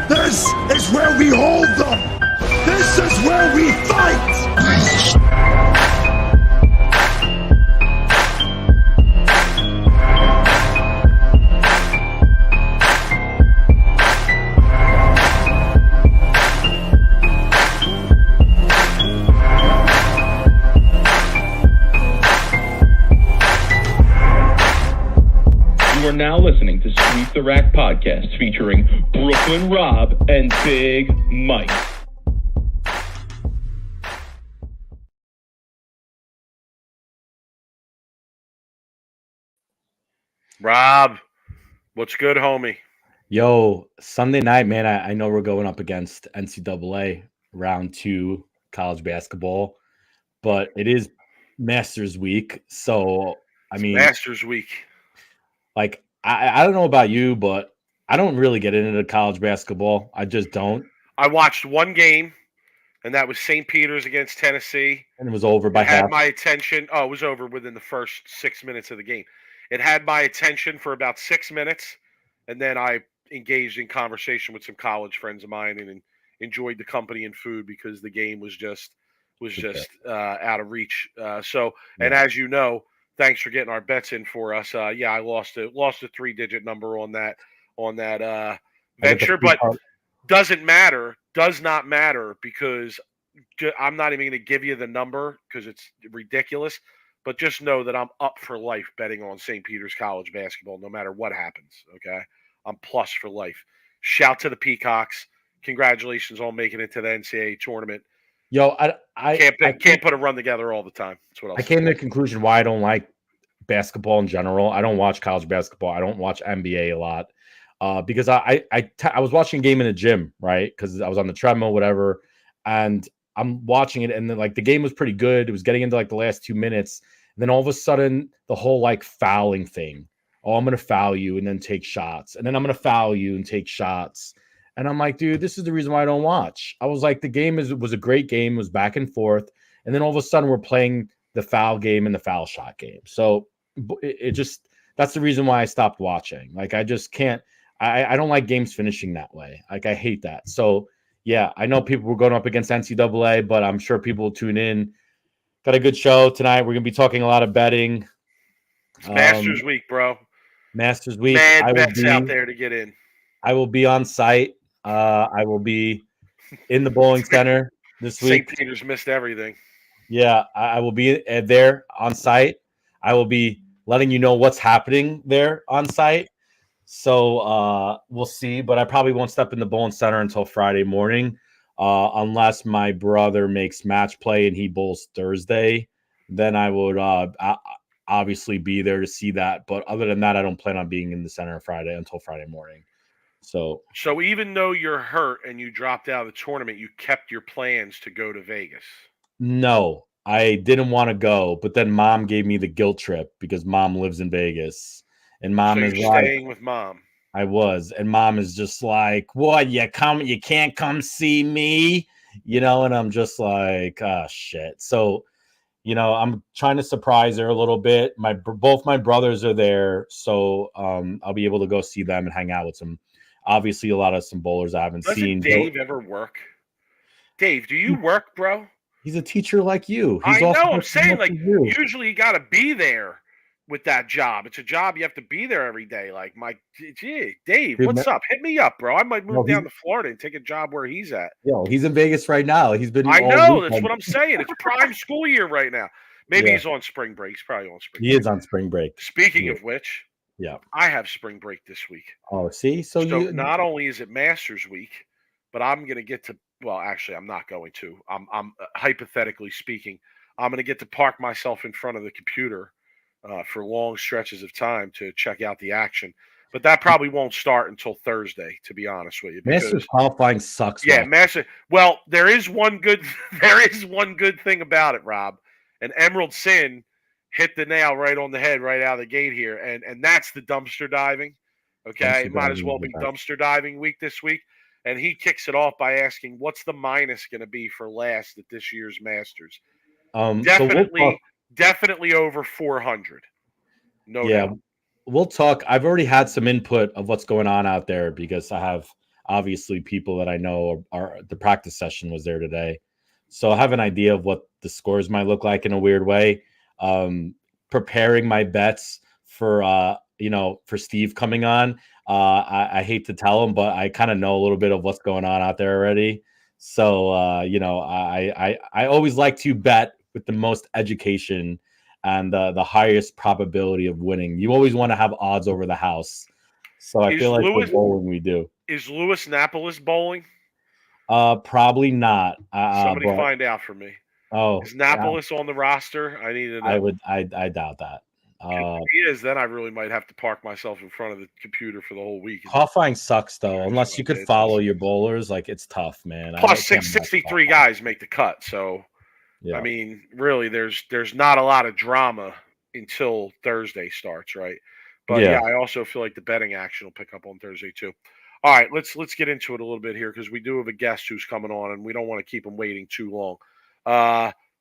This is where we hold them. This is where we fight. You are now listening to Sweep the Rack podcast featuring Brooklyn Rob and Big Mike. Rob, what's good, homie? Yo, Sunday night, man, I know we're going up against NCAA round 2 college basketball, but it is Masters week. So, I mean, Masters week. like, I don't know about you, but I don't really get into college basketball. I just don't. I watched one game, and that was St. Peter's against Tennessee. And it was over by It had half. my attention. Oh, it was over within the first 6 minutes of the game. It had my attention for about 6 minutes, and then I engaged in conversation with some college friends of mine and enjoyed the company and food because the game was just out of reach. And as you know, thanks for getting our bets in for us. Yeah, I lost a 3-digit number on that venture, but does not matter because I'm not even going to give you the number because it's ridiculous. But just know that I'm up for life betting on St. Peter's College basketball, no matter what happens. Okay, I'm plus for life. Shout to the Peacocks! Congratulations on making it to the NCAA tournament. Yo, I can't put a run together all the time. That's what I came to the conclusion why I don't like basketball in general. I don't watch college basketball. I don't watch NBA a lot because I was watching a game in the gym, right? Because I was on the treadmill, whatever, and I'm watching it, and then like the game was pretty good. It was getting into like the last 2 minutes, and then all of a sudden the whole like fouling thing. Oh, I'm gonna foul you and then take shots, and then I'm gonna foul you and take shots. And I'm like, dude, this is the reason why I don't watch. I was like, the game was a great game, it was back and forth, and then all of a sudden we're playing the foul game and the foul shot game. So it just that's the reason why I stopped watching. Like I just can't. I don't like games finishing that way. Like I hate that. So yeah, I know people were going up against NCAA, but I'm sure people will tune in. Got a good show tonight. We're gonna be talking a lot of betting. It's Masters week, bro. Masters week. Mad bets out there to get in. I will be on site. I will be in the bowling center this week. St. Peter's missed everything. Yeah, I will be there on site. I will be letting you know what's happening there on site. So we'll see, but I probably won't step in the bowling center until Friday morning, unless my brother makes match play and he bowls Thursday. Then I would obviously be there to see that. But other than that, I don't plan on being in the center Friday until Friday morning. So even though you're hurt and you dropped out of the tournament, you kept your plans to go to Vegas. No, I didn't want to go, but then Mom gave me the guilt trip because Mom lives in Vegas, and Mom is staying with Mom. I was, and Mom is just like, "What? You can't come see me," and I'm just like, "Ah, shit." So, I'm trying to surprise her a little bit. Both my brothers are there, so I'll be able to go see them and hang out with them. Obviously, some bowlers I haven't seen. Dave ever work? Dave, do you work, bro? He's a teacher like you. I know. I'm saying, like, usually you got to be there with that job. It's a job you have to be there every day. Like, Dave, what's up? Hit me up, bro. I might move down to Florida and take a job where he's at. Yo, he's in Vegas right now. He's been. I know. That's what I'm saying. It's prime school year right now. Maybe he's on spring break. He's probably on spring break. He is on spring break. Speaking of which, yeah, I have spring break this week. Oh, see? So not only is it Masters week, but I'm going to get to. Well, actually, I'm not going to. I'm hypothetically speaking, I'm going to get to park myself in front of the computer for long stretches of time to check out the action. But that probably won't start until Thursday, to be honest with you. Masters qualifying sucks. Yeah, Masters. Well, there is one good thing about it, Rob. And Emerald Sin hit the nail right on the head right out of the gate here, and that's the dumpster diving. Okay, it might as well be dumpster diving week this week. And he kicks it off by asking, "What's the minus going to be for last at this year's Masters?" Definitely over 400. No doubt. We'll talk. I've already had some input of what's going on out there because I have obviously people that I know are the practice session was there today. So I have an idea of what the scores might look like in a weird way. Preparing my bets for for Steve coming on. I hate to tell him, but I kind of know a little bit of what's going on out there already. So I always like to bet with the most education and the highest probability of winning. You always want to have odds over the house. So I feel like with bowling we do. Is Louis Napolis bowling? Probably not. Somebody but, find out for me. Oh, is Napolis on the roster? I need to know. I doubt that. If he is, then I really might have to park myself in front of the computer for the whole week. Qualifying sucks though, unless you could follow your bowlers. Like it's tough, man. Plus, 663 guys make the cut, so I mean, really, there's not a lot of drama until Thursday starts, right? But yeah, I also feel like the betting action will pick up on Thursday too. All right, let's get into it a little bit here because we do have a guest who's coming on, and we don't want to keep him waiting too long.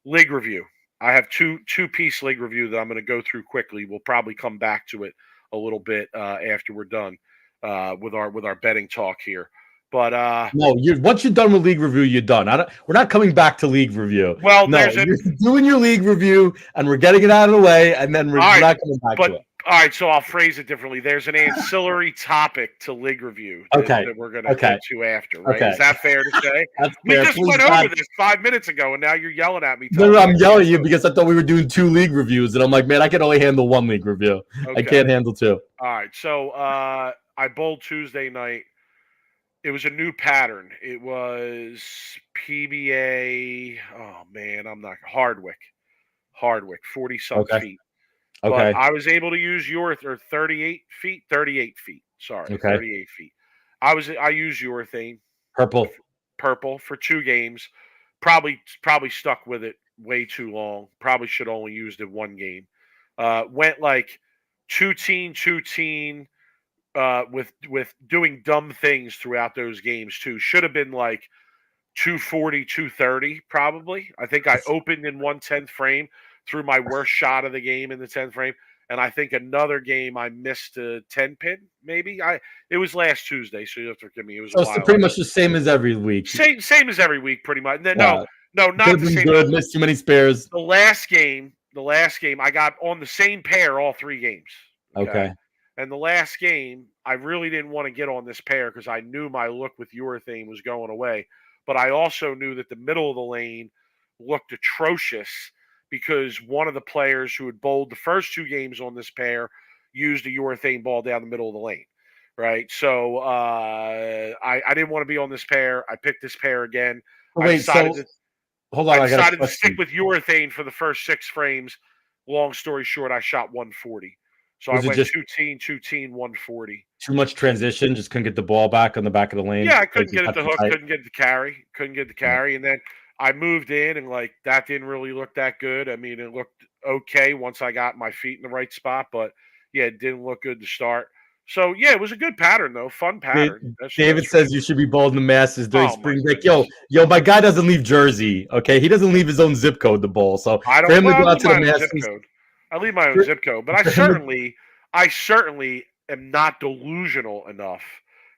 League review. I have two-piece league review that I'm going to go through quickly. We'll probably come back to it a little bit after we're done with our betting talk here. But no, once you're done with league review, you're done. We're not coming back to league review. Well, no, you're doing your league review, and we're getting it out of the way, and then we're not coming back to it. All right, so I'll phrase it differently. There's an ancillary topic to league review that we're going to get to after, right? Okay. Is that fair to say? We just went over this 5 minutes ago, and now you're yelling at me. No, I'm yelling at you because I thought we were doing 2 league reviews, and I'm like, man, I can only handle 1 league review. Okay. I can't handle 2. All right, so I bowled Tuesday night. It was a new pattern. It was PBA. Oh man, Hardwick, 40-some feet. Okay. But I was able to use 38 feet. Sorry, okay. 38 feet. I used urethane. Purple for 2 games. Probably stuck with it way too long. Probably should only used it 1 game. Went like 2-teen. With doing dumb things throughout those games too. Should have been like 240, 230 probably. I think I opened in 1/10 frame, threw my worst shot of the game in the 10th frame, and I think another game I missed a 10 pin maybe. It was last Tuesday, so you have to forgive me. It was a while pretty much the same as every week. Same as every week, pretty much. No, not the same. Good, missed too many spares. The last game, I got on the same pair all 3 games. Okay. And the last game, I really didn't want to get on this pair because I knew my look with urethane was going away. But I also knew that the middle of the lane looked atrocious because one of the players who had bowled the first 2 games on this pair used a urethane ball down the middle of the lane, right? So I didn't want to be on this pair. I picked this pair again. Hold on, I decided to stick with urethane for the first 6 frames. Long story short, I shot 140. So I went 2-teen, 140. Too much transition, just couldn't get the ball back on the back of the lane. Yeah, I couldn't get it to hook, couldn't get the carry. And then I moved in and that didn't really look that good. I mean, it looked okay once I got my feet in the right spot, but yeah, it didn't look good to start. So yeah, it was a good pattern though, fun pattern. David says you should be bowling the Masters during spring break. Yo, my guy doesn't leave Jersey. Okay, he doesn't leave his own zip code to bowl. So I don't go out to the Masters. I leave my own zip code, but I certainly am not delusional enough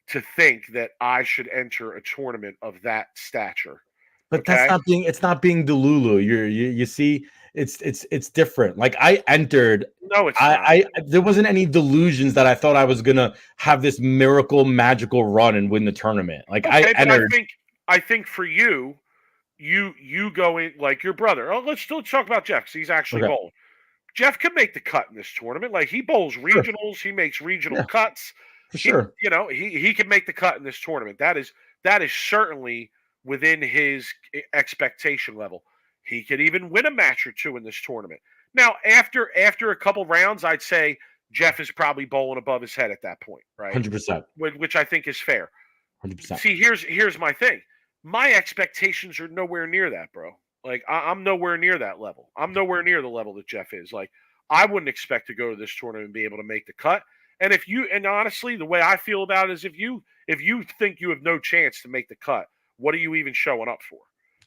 to think that I should enter a tournament of that stature. But it's not being Delulu. You see, it's different. Like I entered. No, it's not. There wasn't any delusions that I thought I was gonna have this miracle magical run and win the tournament. Like I entered. I think for you go in like your brother. Oh, let's talk about Jeff because he's actually bowling. Jeff can make the cut in this tournament. Like he bowls regionals, he makes regional cuts. For sure. He can make the cut in this tournament. That is certainly within his expectation level. He could even win a match or 2 in this tournament. Now, after a couple rounds, I'd say Jeff is probably bowling above his head at that point, right? 100%. Which I think is fair. 100%. See, here's my thing. My expectations are nowhere near that, bro. Like, I'm nowhere near that level. I'm nowhere near the level that Jeff is. Like, I wouldn't expect to go to this tournament and be able to make the cut. And honestly, the way I feel about it is if you think you have no chance to make the cut, what are you even showing up for?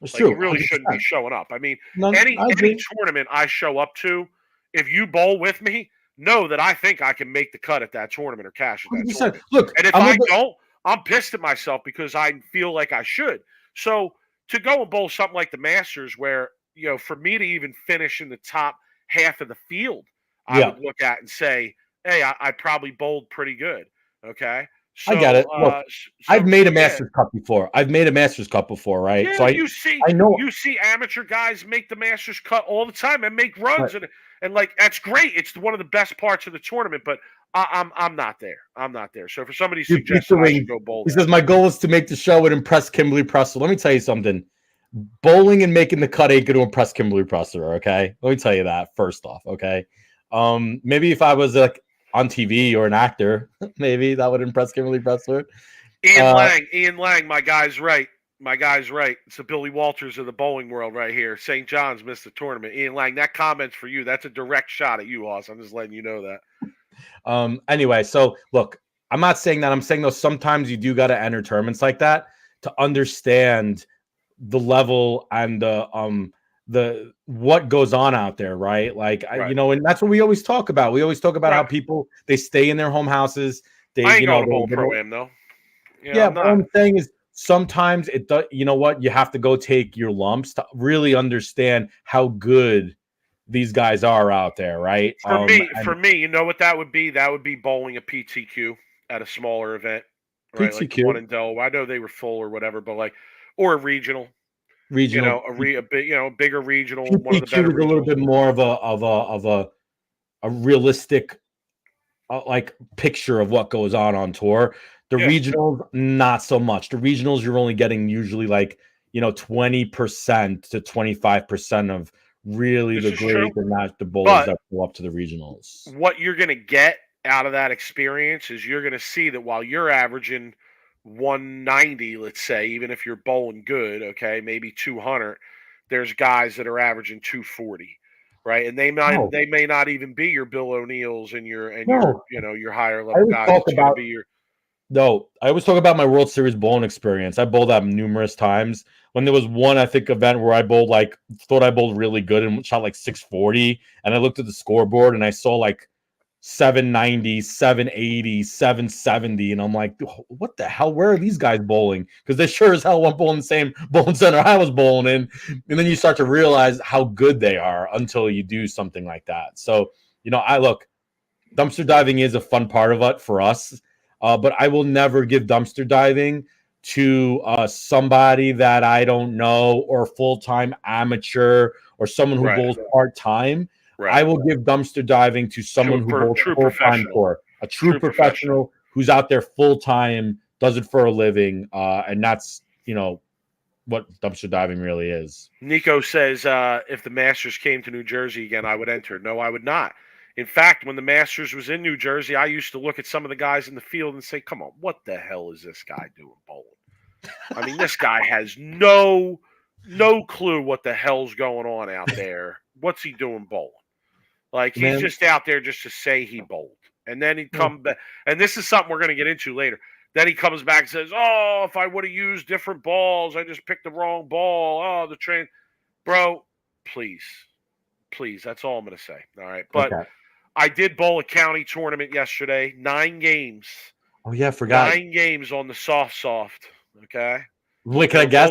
It's true. You really 100%. Shouldn't be showing up. I mean, any tournament I show up to, if you bowl with me, know that I think I can make the cut at that tournament or cash at that 100%. Tournament. Look, and if I don't, I'm pissed at myself because I feel like I should. So to go and bowl something like the Masters, where for me to even finish in the top half of the field, I Yeah, would look at and say, "Hey, I probably bowled pretty good." Okay, I get so it. Look, I've so made a yeah, Masters Cup before. I've made a Masters Cup before, right? yeah. So I know. You see amateur guys make the Masters cut all the time and make Right. runs, and like that's great. It's one of the best parts of the tournament, but I'm not there. I'm not there. So for somebody You're suggesting I should picturing. go bowl He that. says my goal is to make the show and impress Kimberly Presser. Let me tell you something. Bowling and making the cut ain't going to impress Kimberly Presser. Okay, let me tell you that first off. Okay, maybe if I was like on TV or an actor, maybe that would impress Kimberly Presser. Ian Lang, my guy's right. My guy's right. It's the Billy Walters of the bowling world right here. St. John's missed the tournament. Ian Lang, that comment's for you. That's a direct shot at you, Oz. I'm just letting you know that. Anyway, so look, I'm not saying that. I'm saying though sometimes you do got to enter tournaments like that to understand the level and the what goes on out there, right? Like Right. and that's what we always talk about. We always talk about how Right. people they stay in their home houses. They I ain't going to they, bowl they don't, pro-am, though. yeah, I'm but what not. I'm saying is sometimes it does. You know what? You have to go take your lumps to really understand how good these guys are out there, right? For me, you know what that would be? That would be bowling a PTQ at a smaller event, right? Like the one PTQ in Delaware. I know they were full or whatever, but or a regional. regional A big, a bigger regional, one of the PTQ better is a little regionals. bit more of a realistic like picture of what goes on tour. The Yeah. regionals, not so much. The regionals, you're only getting usually like 20% to 25% of really This the is true. great and not the bowlers But that go up to the regionals. what you're going to get out of that experience is you're going to see that while you're averaging 190, let's say, even if you're bowling good, okay, maybe 200, there's guys that are averaging 240, right? And No, they may not even be your Bill O'Neills and no. your higher I level always guys. talk It's going to about be your No, I always talk about my World Series bowling experience. I bowled that numerous times. When there was one, I think, event where I bowled thought I bowled really good and shot like 640, and I looked at the scoreboard and I saw like 790, 780, 770, and I'm like, what the hell? Where are these guys bowling? Because they sure as hell weren't bowling the same bowling center I was bowling in. And then you start to realize how good they are until you do something like that. So, I look, dumpster diving is a fun part of it for us, but I will never give dumpster diving to somebody that I don't know or full-time amateur or someone who right, bowls part-time. I right. will give dumpster diving to someone who bowls True full-time professional, tour, a true true professional. professional who's out there full-time, does it for a living, and that's what dumpster diving really is. Nico says, if the Masters came to New Jersey again, I would enter. No, I would not. In fact, when the Masters was in New Jersey, I used to look at some of the guys in the field and say, come on, what the hell is this guy doing bowling? I mean, this guy has no clue what the hell's going on out there. What's he doing bowling? Like, he's Man, just out there just to say he bowled. And then he'd come back. And this is something we're going to get into later. Then he comes back and says, oh, if I would have used different balls, I just picked the wrong ball. Oh, the train. Bro, please. Please. That's all I'm going to say. All right. But okay. I did bowl a county tournament yesterday. 9 games. Oh yeah, I forgot. 9 games on the soft. Okay. Wait, can I guess?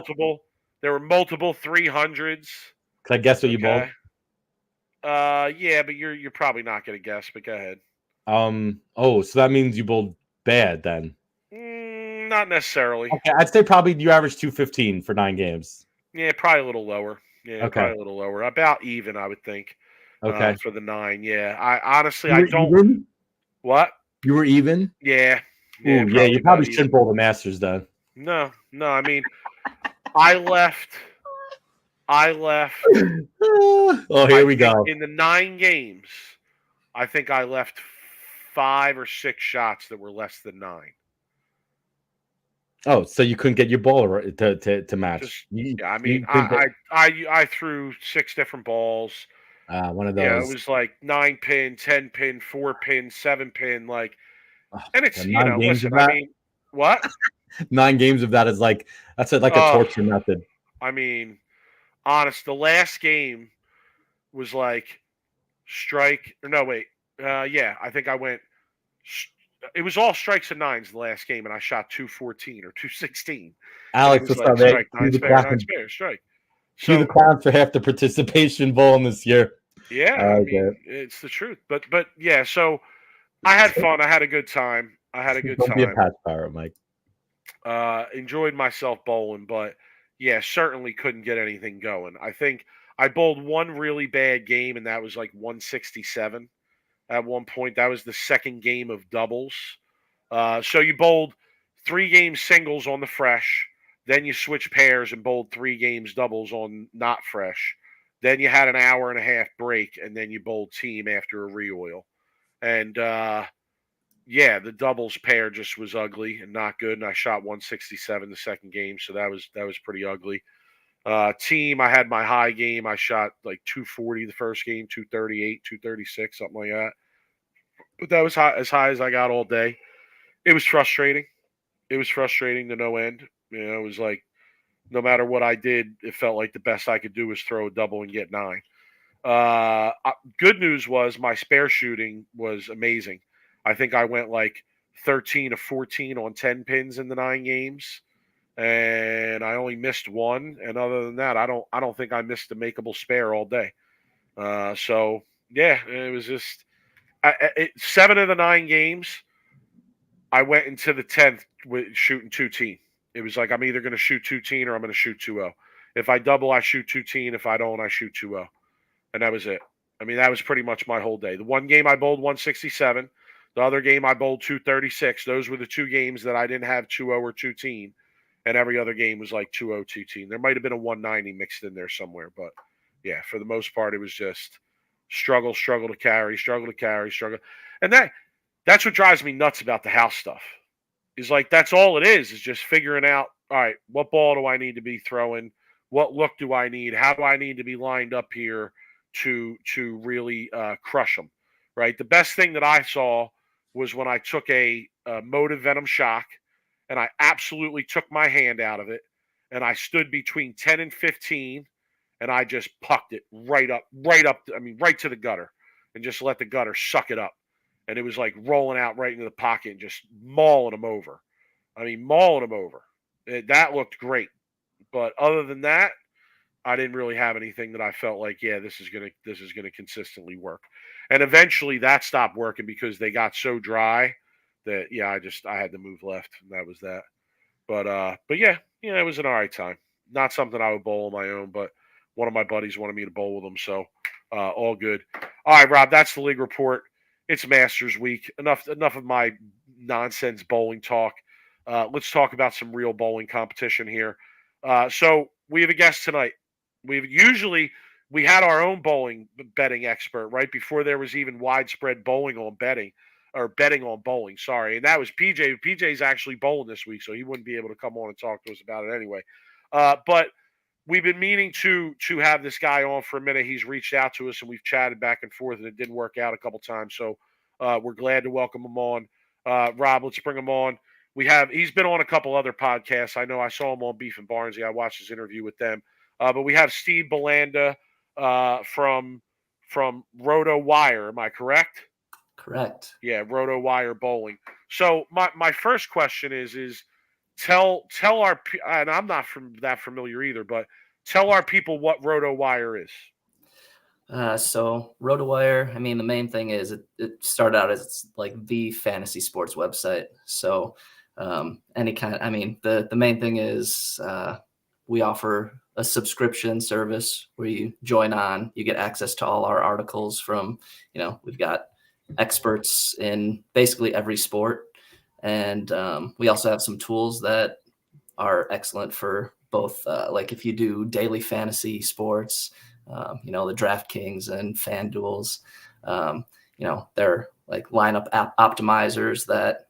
There were multiple 300s. Can I guess what you bowled? Okay. Yeah, but you're probably not going to guess, but go ahead. Oh, so that means you bowled bad then. Not necessarily. Okay, I'd say probably you averaged 215 for 9 games. Yeah, probably a little lower. Yeah, Okay. probably a little lower. About even, I would think. Okay. For the 9, yeah. I honestly, You I were don't. even? What? You were even? Yeah. Ooh, yeah, you about probably even. shouldn't bowl the Masters then. No. I mean, I left. Oh, here we go. In the 9 games, I think I left 5 or 6 shots that were less than 9. Oh, so you couldn't get your ball to match. I mean, I threw 6 different balls. One of Yeah, those. it was like 9 pin, 10 pin, 4 pin, 7 pin, like, and it's 9 games listen, of that. I mean, what? 9 games of that is like that's like a torture method. I mean, honest, the last game was like strike or no wait, yeah, I think I went It was all strikes and nines the last game, and I shot 214 or 216. And it Alex, was what's like up, man? strike, nine spare, strike. Cue the So clown for half the participation bowling this year. yeah, I I like mean, that. it's the truth. But yeah, so I had fun. I had a good time. Don't be a patch pirate, Mike. Enjoyed myself bowling, but yeah, certainly couldn't get anything going. I think I bowled one really bad game, and that was like 167 at one point. That was the second game of doubles. So you bowled 3 games singles on the fresh, then you switched pairs and bowled 3 games doubles on not fresh. Then you had an hour and a half break, and then you bowled team after a reoil. And yeah, the doubles pair just was ugly and not good. And I shot 167 the second game, so that was pretty ugly. Team, I had my high game. I shot like 240 the first game, 238, 236, something like that. But that was as high as I got all day. It was frustrating. It was frustrating to no end. It was like no matter what I did, it felt like the best I could do was throw a double and get 9. Good news was my spare shooting was amazing. I think I went like 13 of 14 on 10 pins in the 9 games, and I only missed one. And other than that, I don't think I missed a makeable spare all day. So yeah, it was just 7 of the 9 games. I went into the 10th with shooting 2-team. It was like I'm either going to shoot 2-team or I'm going to shoot 2-0. If I double, I shoot 2-team. If I don't, I shoot 2-0. And that was it. I mean, that was pretty much my whole day. The one game I bowled 167. The other game I bowled 236. Those were the 2 games that I didn't have 2-0 or 2-team. And every other game was like 2-0, 2-team. There might have been a 190 mixed in there somewhere. But yeah, for the most part, it was just struggle to carry. And that's what drives me nuts about the house stuff. Is like that's all it is just figuring out, all right, what ball do I need to be throwing? What look do I need? How do I need to be lined up here to really crush them? Right. The best thing that I saw was when I took a Motive Venom shock and I absolutely took my hand out of it and I stood between 10 and 15 and I just pucked it right up, right to the gutter and just let the gutter suck it up. And it was like rolling out right into the pocket and just mauling them over. That looked great. But other than that, I didn't really have anything that I felt like, yeah, this is gonna consistently work. And eventually that stopped working because they got so dry that yeah, I had to move left, and that was that. But yeah, it was an all right time. Not something I would bowl on my own, but one of my buddies wanted me to bowl with them, so all good. All right, Rob, that's the league report. It's Masters week. Enough of my nonsense bowling talk. Let's talk about some real bowling competition here. So we have a guest tonight. We had our own bowling betting expert right before there was even widespread bowling on betting or betting on bowling. Sorry, and that was PJ. PJ's actually bowling this week, so he wouldn't be able to come on and talk to us about it anyway. But we've been meaning to have this guy on for a minute. He's reached out to us and we've chatted back and forth, and it didn't work out a couple times. So we're glad to welcome him on. Rob, let's bring him on. He's been on a couple other podcasts. I know I saw him on Beef and Barnsley. I watched his interview with them. But we have Steve Belanda from Roto Wire. Am I correct? Correct. Yeah, Roto Wire Bowling. So my first question is tell our, and I'm not that familiar either, but tell our people what Roto Wire is. So RotoWire, I mean, the main thing is it started out as like the fantasy sports website. So the main thing is we offer a subscription service where you join on, you get access to all our articles from, we've got experts in basically every sport. And we also have some tools that are excellent for both, like if you do daily fantasy sports, the DraftKings and FanDuels, they're like lineup optimizers that,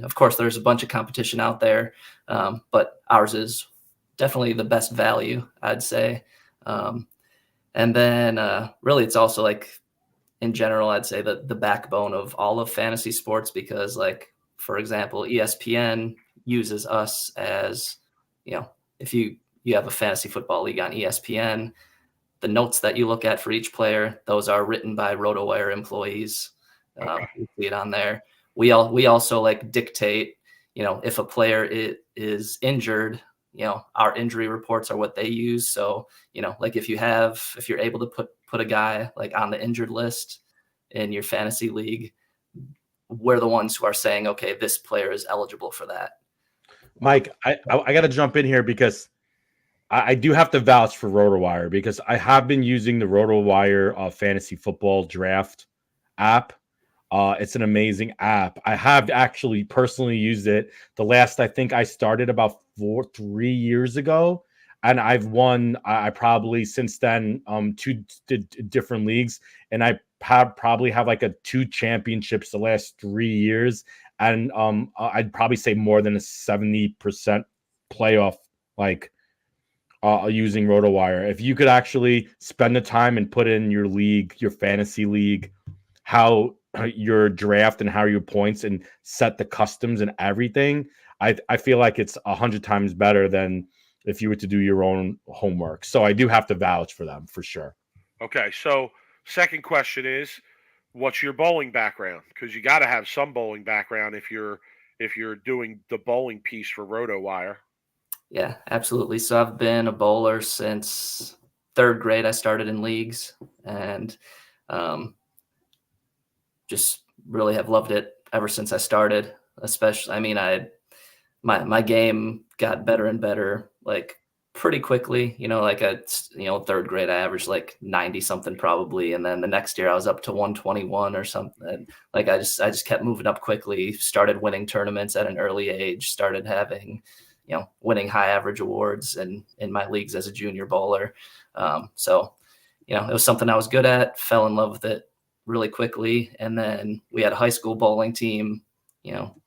of course there's a bunch of competition out there, but ours is definitely the best value, I'd say. And then really it's also like, in general, I'd say that the backbone of all of fantasy sports, because like, for example, ESPN uses us as, if you have a fantasy football league on ESPN, the notes that you look at for each player, those are written by RotoWire employees. Okay. You see it on there. we also like dictate, if a player is injured, our injury reports are what they use. So, like if you're able to put a guy like on the injured list in your fantasy league, we're the ones who are saying, okay, this player is eligible for that. Mike, I got to jump in here because I do have to vouch for RotoWire, because I have been using the RotoWire fantasy football draft app. It's an amazing app. I have actually personally used it. The last, I think I started about 3 years ago, and I've won. I probably since then 2 different leagues, and I probably have like 2 championships the last 3 years, and I'd probably say more than a 70% playoff like using RotoWire. If you could actually spend the time and put in your league, your fantasy league, how your draft and how your points, and set the customs and everything, I feel like it's 100 times better than if you were to do your own homework. So I do have to vouch for them for sure. Okay, so second question is, what's your bowling background? Because you got to have some bowling background if you're doing the bowling piece for RotoWire. Yeah, absolutely. So I've been a bowler since 3rd grade. I started in leagues, and just really have loved it ever since I started. Especially, I mean, my game got better and better like pretty quickly. Like at 3rd grade, I averaged like 90 something probably, and then the next year I was up to 121 or something. Like I just kept moving up quickly. Started winning tournaments at an early age. Started having winning high average awards in my leagues as a junior bowler. So it was something I was good at. Fell in love with it really quickly, and then we had a high school bowling team.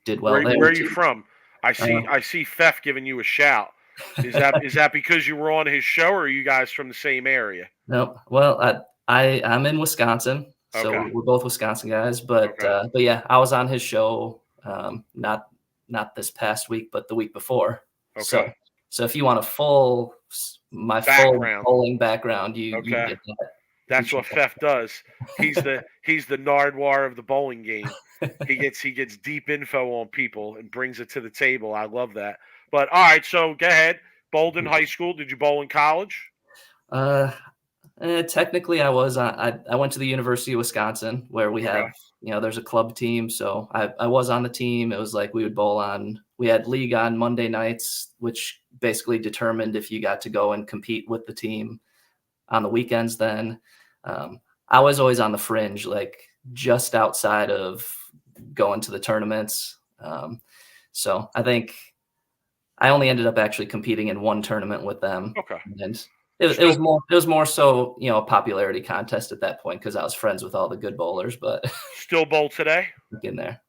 Did well there. Where are you from? I see Fef giving you a shout. Is that because you were on his show, or are you guys from the same area? No, well, I'm in Wisconsin, so Okay. we're both Wisconsin guys. But Okay. but yeah, I was on his show, not this past week, but the week before. Okay. So if you want full bowling background, you get that. That's what Fef does. He's the Nardwuar of the bowling game. He gets deep info on people and brings it to the table. I love that. But all right, so go ahead. Bowled in high school. Did you bowl in college? Technically, I was. I went to the University of Wisconsin, where we have there's a club team. So I was on the team. It was like we would bowl on. We had league on Monday nights, which basically determined if you got to go and compete with the team on the weekends. Then I was always on the fringe, like just outside of going to the tournaments. So I think I only ended up actually competing in one tournament with them. Okay. And it was more so, a popularity contest at that point, because I was friends with all the good bowlers. But still bowl today? In there.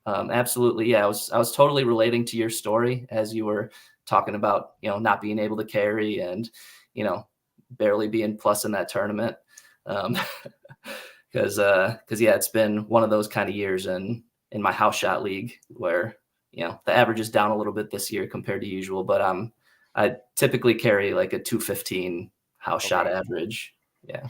Absolutely. Yeah. I was totally relating to your story as you were talking about, not being able to carry and, barely being plus in that tournament. Because it's been one of those kind of years in my house shot league where, the average is down a little bit this year compared to usual, but I typically carry like a 215 house shot average. Yeah.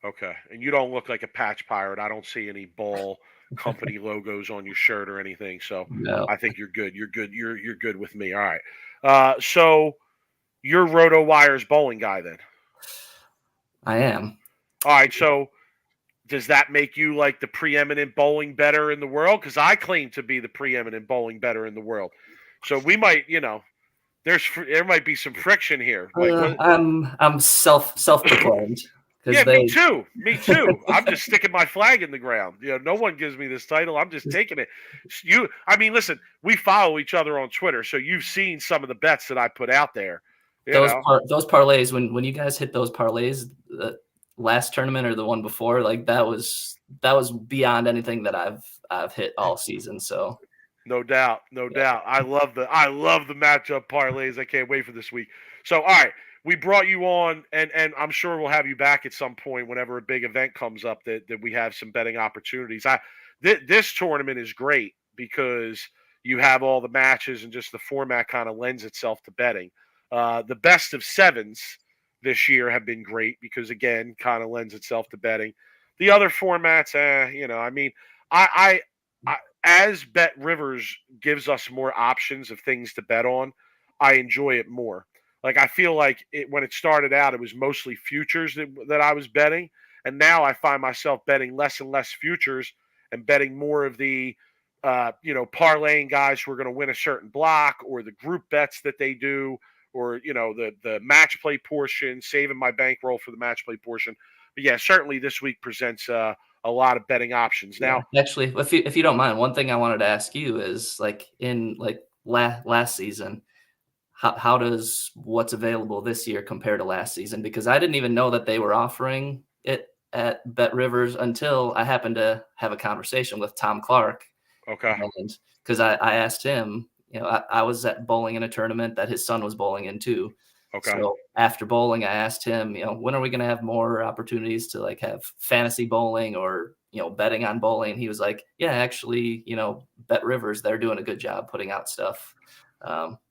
Okay. And you don't look like a patch pirate. I don't see any ball company logos on your shirt or anything. So no. I think you're good. You're good. You're good with me. All right. So you're RotoWire's bowling guy then? I am. All right. So does that make you like the preeminent bowling better in the world? Because I claim to be the preeminent bowling better in the world. So we might, there might be some friction here. Like, I'm self-proclaimed. Yeah, me too. Me too. I'm just sticking my flag in the ground. No one gives me this title. I'm just taking it. Listen, we follow each other on Twitter, so you've seen some of the bets that I put out there. Those parlays, when you guys hit those parlays, the last tournament or the one before, like that was beyond anything that I've hit all season. So no doubt. I love the matchup parlays. I can't wait for this week. So all right. We brought you on, and I'm sure we'll have you back at some point whenever a big event comes up that we have some betting opportunities. This tournament is great because you have all the matches and just the format kind of lends itself to betting. The best of sevens this year have been great because, again, kind of lends itself to betting. The other formats, as Bet Rivers gives us more options of things to bet on, I enjoy it more. Like I feel like when it started out, it was mostly futures that I was betting, and now I find myself betting less and less futures and betting more of the parlaying guys who are going to win a certain block, or the group bets that they do, or the match play portion, saving my bankroll for the match play portion. But yeah, certainly this week presents a lot of betting options. Yeah. Now, Actually, if you don't mind, one thing I wanted to ask you is like in like last season, how does what's available this year compare to last season? Because I didn't even know that they were offering it at Bet Rivers until I happened to have a conversation with Tom Clark. okay, And because I asked him, I was at bowling in a tournament that his son was bowling in too. okay, So after bowling, I asked him, when are we going to have more opportunities to like have fantasy bowling or, betting on bowling? He was like, yeah, actually, Bet Rivers, they're doing a good job putting out stuff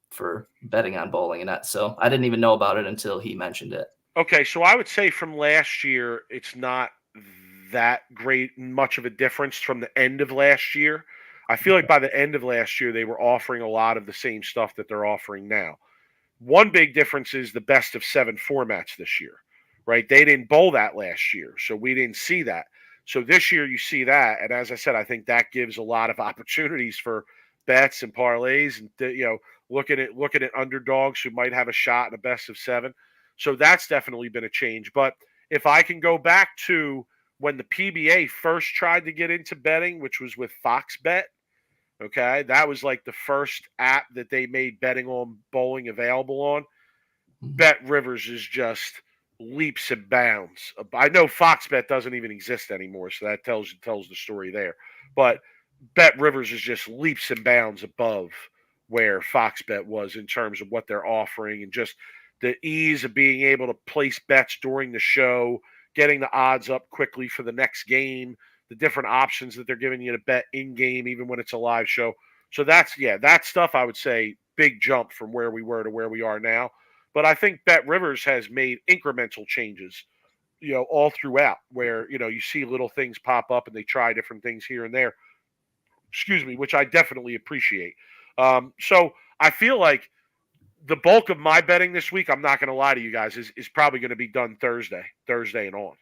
for betting on bowling and that. So I didn't even know about it until he mentioned it. okay. So I would say from last year, it's not that great much of a difference from the end of last year. I feel like by the end of last year, they were offering a lot of the same stuff that they're offering now. One big difference is the best of 7 formats this year, right? They didn't bowl that last year, so we didn't see that. So this year you see that, and as I said, I think that gives a lot of opportunities for bets and parlays, and looking at underdogs who might have a shot in a best of 7. So that's definitely been a change. But if I can go back to when the PBA first tried to get into betting, which was with Fox Bet. Okay, that was like the first app that they made betting on bowling available on. Bet Rivers is just leaps and bounds. I know Fox Bet doesn't even exist anymore, so that tells the story there. But Bet Rivers is just leaps and bounds above where Fox Bet was in terms of what they're offering and just the ease of being able to place bets during the show, getting the odds up quickly for the next game, the different options that they're giving you to bet in game, even when it's a live show. So that stuff I would say big jump from where we were to where we are now. But I think Bet Rivers has made incremental changes, all throughout where, you see little things pop up and they try different things here and there. Excuse me, which I definitely appreciate. So I feel like the bulk of my betting this week, I'm not going to lie to you guys, is probably going to be done Thursday and on.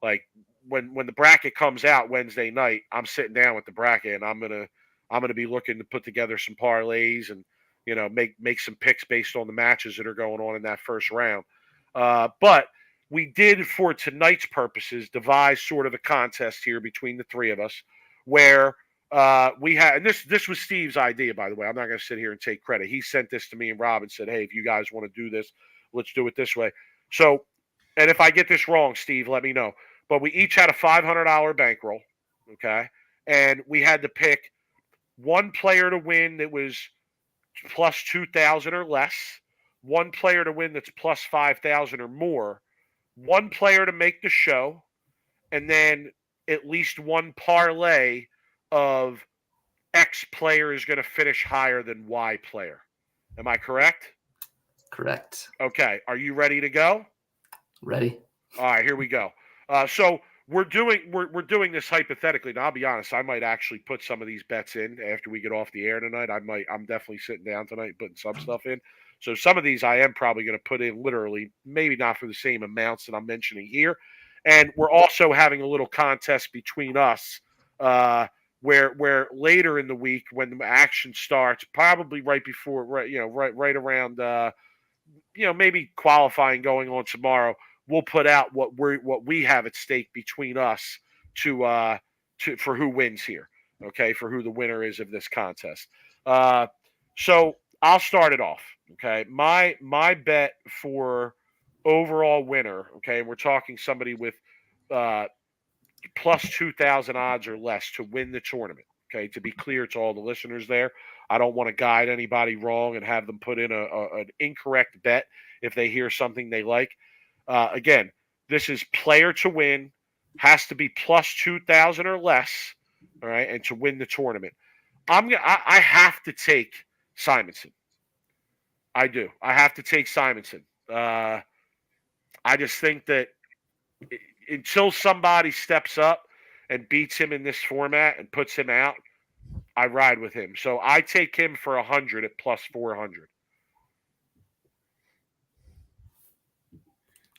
Like when the bracket comes out Wednesday night, I'm sitting down with the bracket and I'm gonna be looking to put together some parlays and make some picks based on the matches that are going on in that first round. But we did, for tonight's purposes, devise sort of a contest here between the three of us where we had, and this was Steve's idea, by the way. I'm not going to sit here and take credit. He sent this to me and Rob and said, hey, if you guys want to do this, let's do it this way. So, and if I get this wrong, Steve, let me know. But we each had a $500 bankroll, okay? And we had to pick one player to win that was plus 2,000 or less, one player to win that's plus 5,000 or more, one player to make the show, and then at least one parlay of X player is going to finish higher than Y player. Am I correct? Correct. Okay. Are you ready to go? Ready. All right, here we go. So we're doing this hypothetically. Now, I'll be honest, I might actually put some of these bets in after we get off the air tonight. I'm definitely sitting down tonight putting some stuff in. So some of these I am probably going to put in literally, maybe not for the same amounts that I'm mentioning here. And we're also having a little contest between us, where later in the week when the action starts, probably right before, right around, maybe qualifying going on tomorrow, we'll put out what we have at stake between us to for who wins here. Okay, for who the winner is of this contest. So I'll start it off. Okay, my bet for overall winner. Okay, we're talking somebody with plus 2,000 odds or less to win the tournament. Okay, to be clear to all the listeners there, I don't want to guide anybody wrong and have them put in an incorrect bet if they hear something they like. Again, this is player to win, has to be plus 2,000 or less, all right, and to win the tournament. I have to take Simonson. I do. I have to take Simonson. I just think that until somebody steps up and beats him in this format and puts him out, I ride with him. So I take him for 100 at plus 400.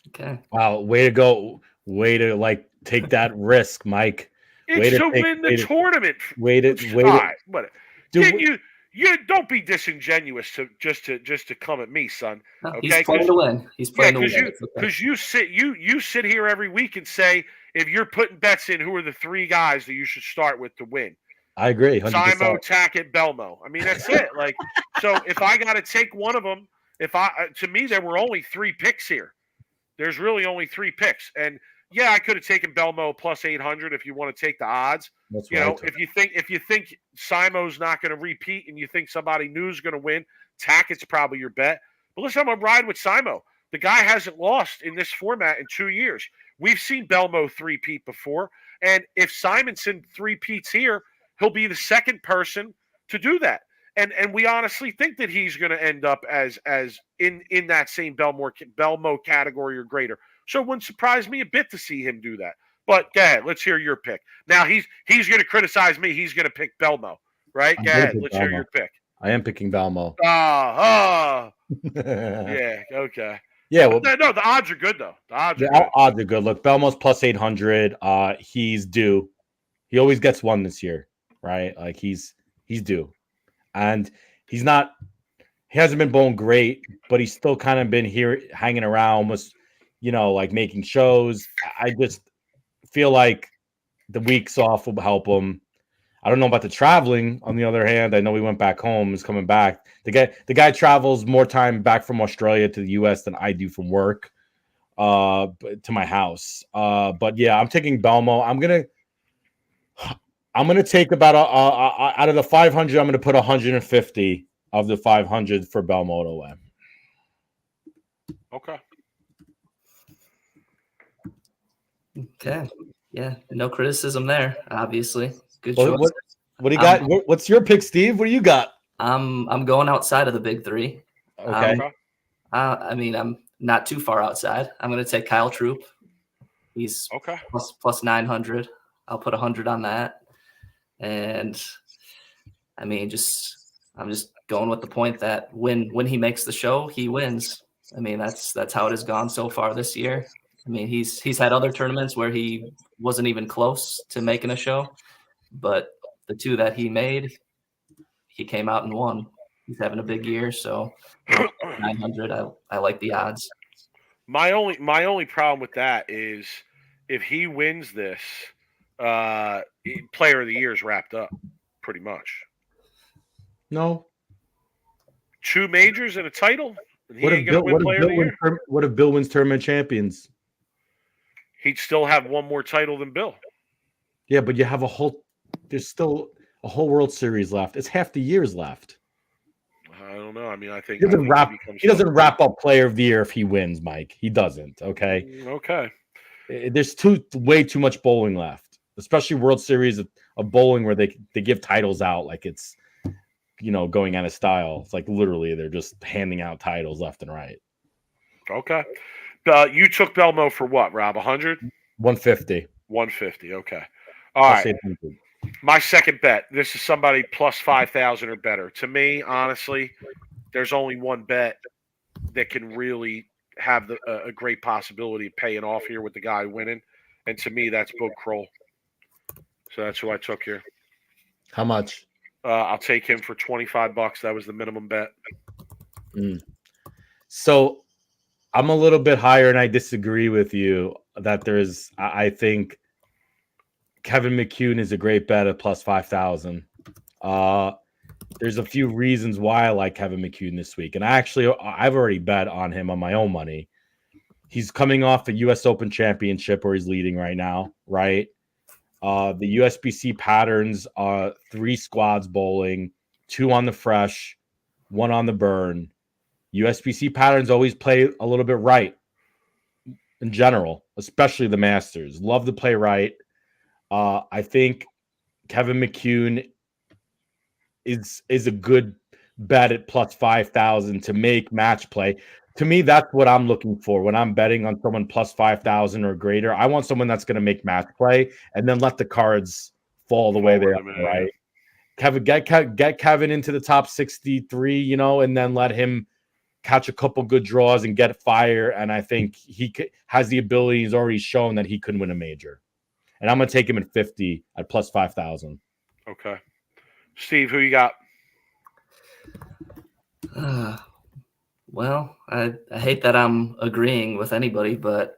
Okay. Wow, way to go. Way to like take that risk, Mike. Way It's to to take, win the tournament. Wait All to right, what? do You don't be disingenuous to just to come at me, son. No, Okay, he's playing to win. He's yeah, playing to win. because you sit here every week and say if you're putting bets in, who are the 3 guys that you should start with to win? I agree, 100%. Simo, Tackett, Belmo. I mean, that's it. Like, so if I got to take one of them, to me there were only 3 picks here. There's really only 3 picks, and yeah, I could have taken Belmo plus 800 if you want to take the odds. That's you what I know, took. if you think Simo's not going to repeat and you think somebody new is going to win, Tackett's probably your bet. But listen, I'm riding with Simo. The guy hasn't lost in this format in 2 years. We've seen Belmo 3-peat before, and if Simonson 3-peats here, he'll be the second person to do that. And we honestly think that he's going to end up as in that same Belmo category or greater. So it wouldn't surprise me a bit to see him do that. But go ahead, let's hear your pick. Now he's going to criticize me. He's going to pick Belmo, right? Go ahead, let's hear your pick. I am picking Belmo. Yeah, okay. Yeah, well, no, the odds are good though. odds are good. Look, Belmo's plus 800. He's due. He always gets one this year, right? Like he's due, and he hasn't been bowling great, but he's still kind of been here hanging around, almost, like making shows. I just feel like the weeks off will help him. I don't know about the traveling. On the other hand, I know he went back home. He's coming back. The guy travels more time back from Australia to the U.S. than I do from work to my house. But yeah, I'm taking Belmo. I'm gonna take about out of the 500. I'm gonna put 150 of the 500 for Belmo to win. Okay. Okay. Yeah. No criticism there. Obviously, good What choice. do you got? What's your pick, Steve? What do you got? I'm going outside of the big 3. Okay. I mean, I'm not too far outside. I'm going to take Kyle Troop. He's okay plus 900. I'll put 100 on that. And I mean, I'm just going with the point that when he makes the show, he wins. I mean, that's how it has gone so far this year. I mean, he's had other tournaments where he wasn't even close to making a show, but the 2 that he made, he came out and won. He's having a big year, so 900. I like the odds. My only problem with that is if he wins this, Player of the Year is wrapped up, pretty much. No. 2 majors and a title. What if Bill wins Tournament Champions? He'd still have one more title than Bill. Yeah, but you have there's still a whole World Series left. It's half the years left. I don't know. I mean, I think he doesn't wrap up Player of the Year if he wins, Mike. He doesn't. Okay. Okay. There's way too much bowling left, especially World Series of bowling where they give titles out like it's going out of style. It's like literally they're just handing out titles left and right. Okay. You took Belmo for what, Rob? 100? 150. 150. Okay. All right. My second bet. This is somebody plus 5,000 or better. To me, honestly, there's only one bet that can really have a great possibility of paying off here with the guy winning, and to me, that's Boog Kroll. So that's who I took here. How much? I'll take him for $25. That was the minimum bet. So I'm a little bit higher, and I disagree with you that I think Kevin McCune is a great bet at plus 5,000. There's a few reasons why I like Kevin McCune this week. And I've already bet on him on my own money. He's coming off a U.S. Open championship where he's leading right now, right? The USBC patterns are 3 squads bowling, 2 on the fresh, 1 on the burn. USBC patterns always play a little bit right in general, especially the Masters. Love to play right. I think Kevin McCune is a good bet at plus 5,000 to make match play. To me, that's what I'm looking for when I'm betting on someone plus 5,000 or greater. I want someone that's going to make match play and then let the cards fall the way they are, right? get Kevin into the top 63, and then let him catch a couple good draws and get fire. And I think he has the ability. He's already shown that he could win a major. And I'm going to take him at 50 at plus 5,000. Okay. Steve, who you got? Well, I hate that I'm agreeing with anybody, but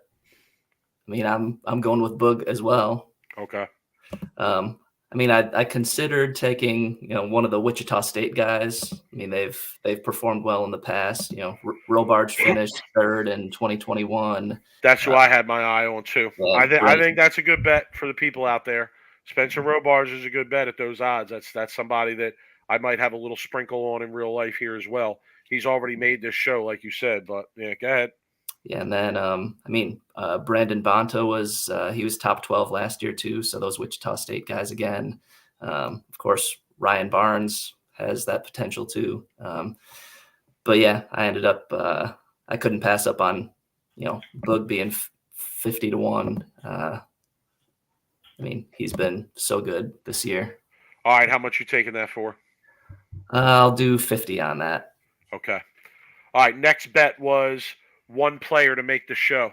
I mean, I'm going with Boog as well. Okay. I mean, I considered taking, one of the Wichita State guys. I mean, they've performed well in the past. Robarge finished third in 2021. That's who I had my eye on too. Yeah, I think that's a good bet for the people out there. Spencer Robarge is a good bet at those odds. That's somebody that I might have a little sprinkle on in real life here as well. He's already made this show, like you said. But yeah, go ahead. Yeah, and then Brandon Bonta was he was top 12 last year too. So those Wichita State guys again. Of course, Ryan Barnes has that potential too. But yeah, I ended up I couldn't pass up on Boog being 50-1. I mean, he's been so good this year. All right, how much you taking that for? I'll do 50 on that. Okay. All right, next bet was one player to make the show.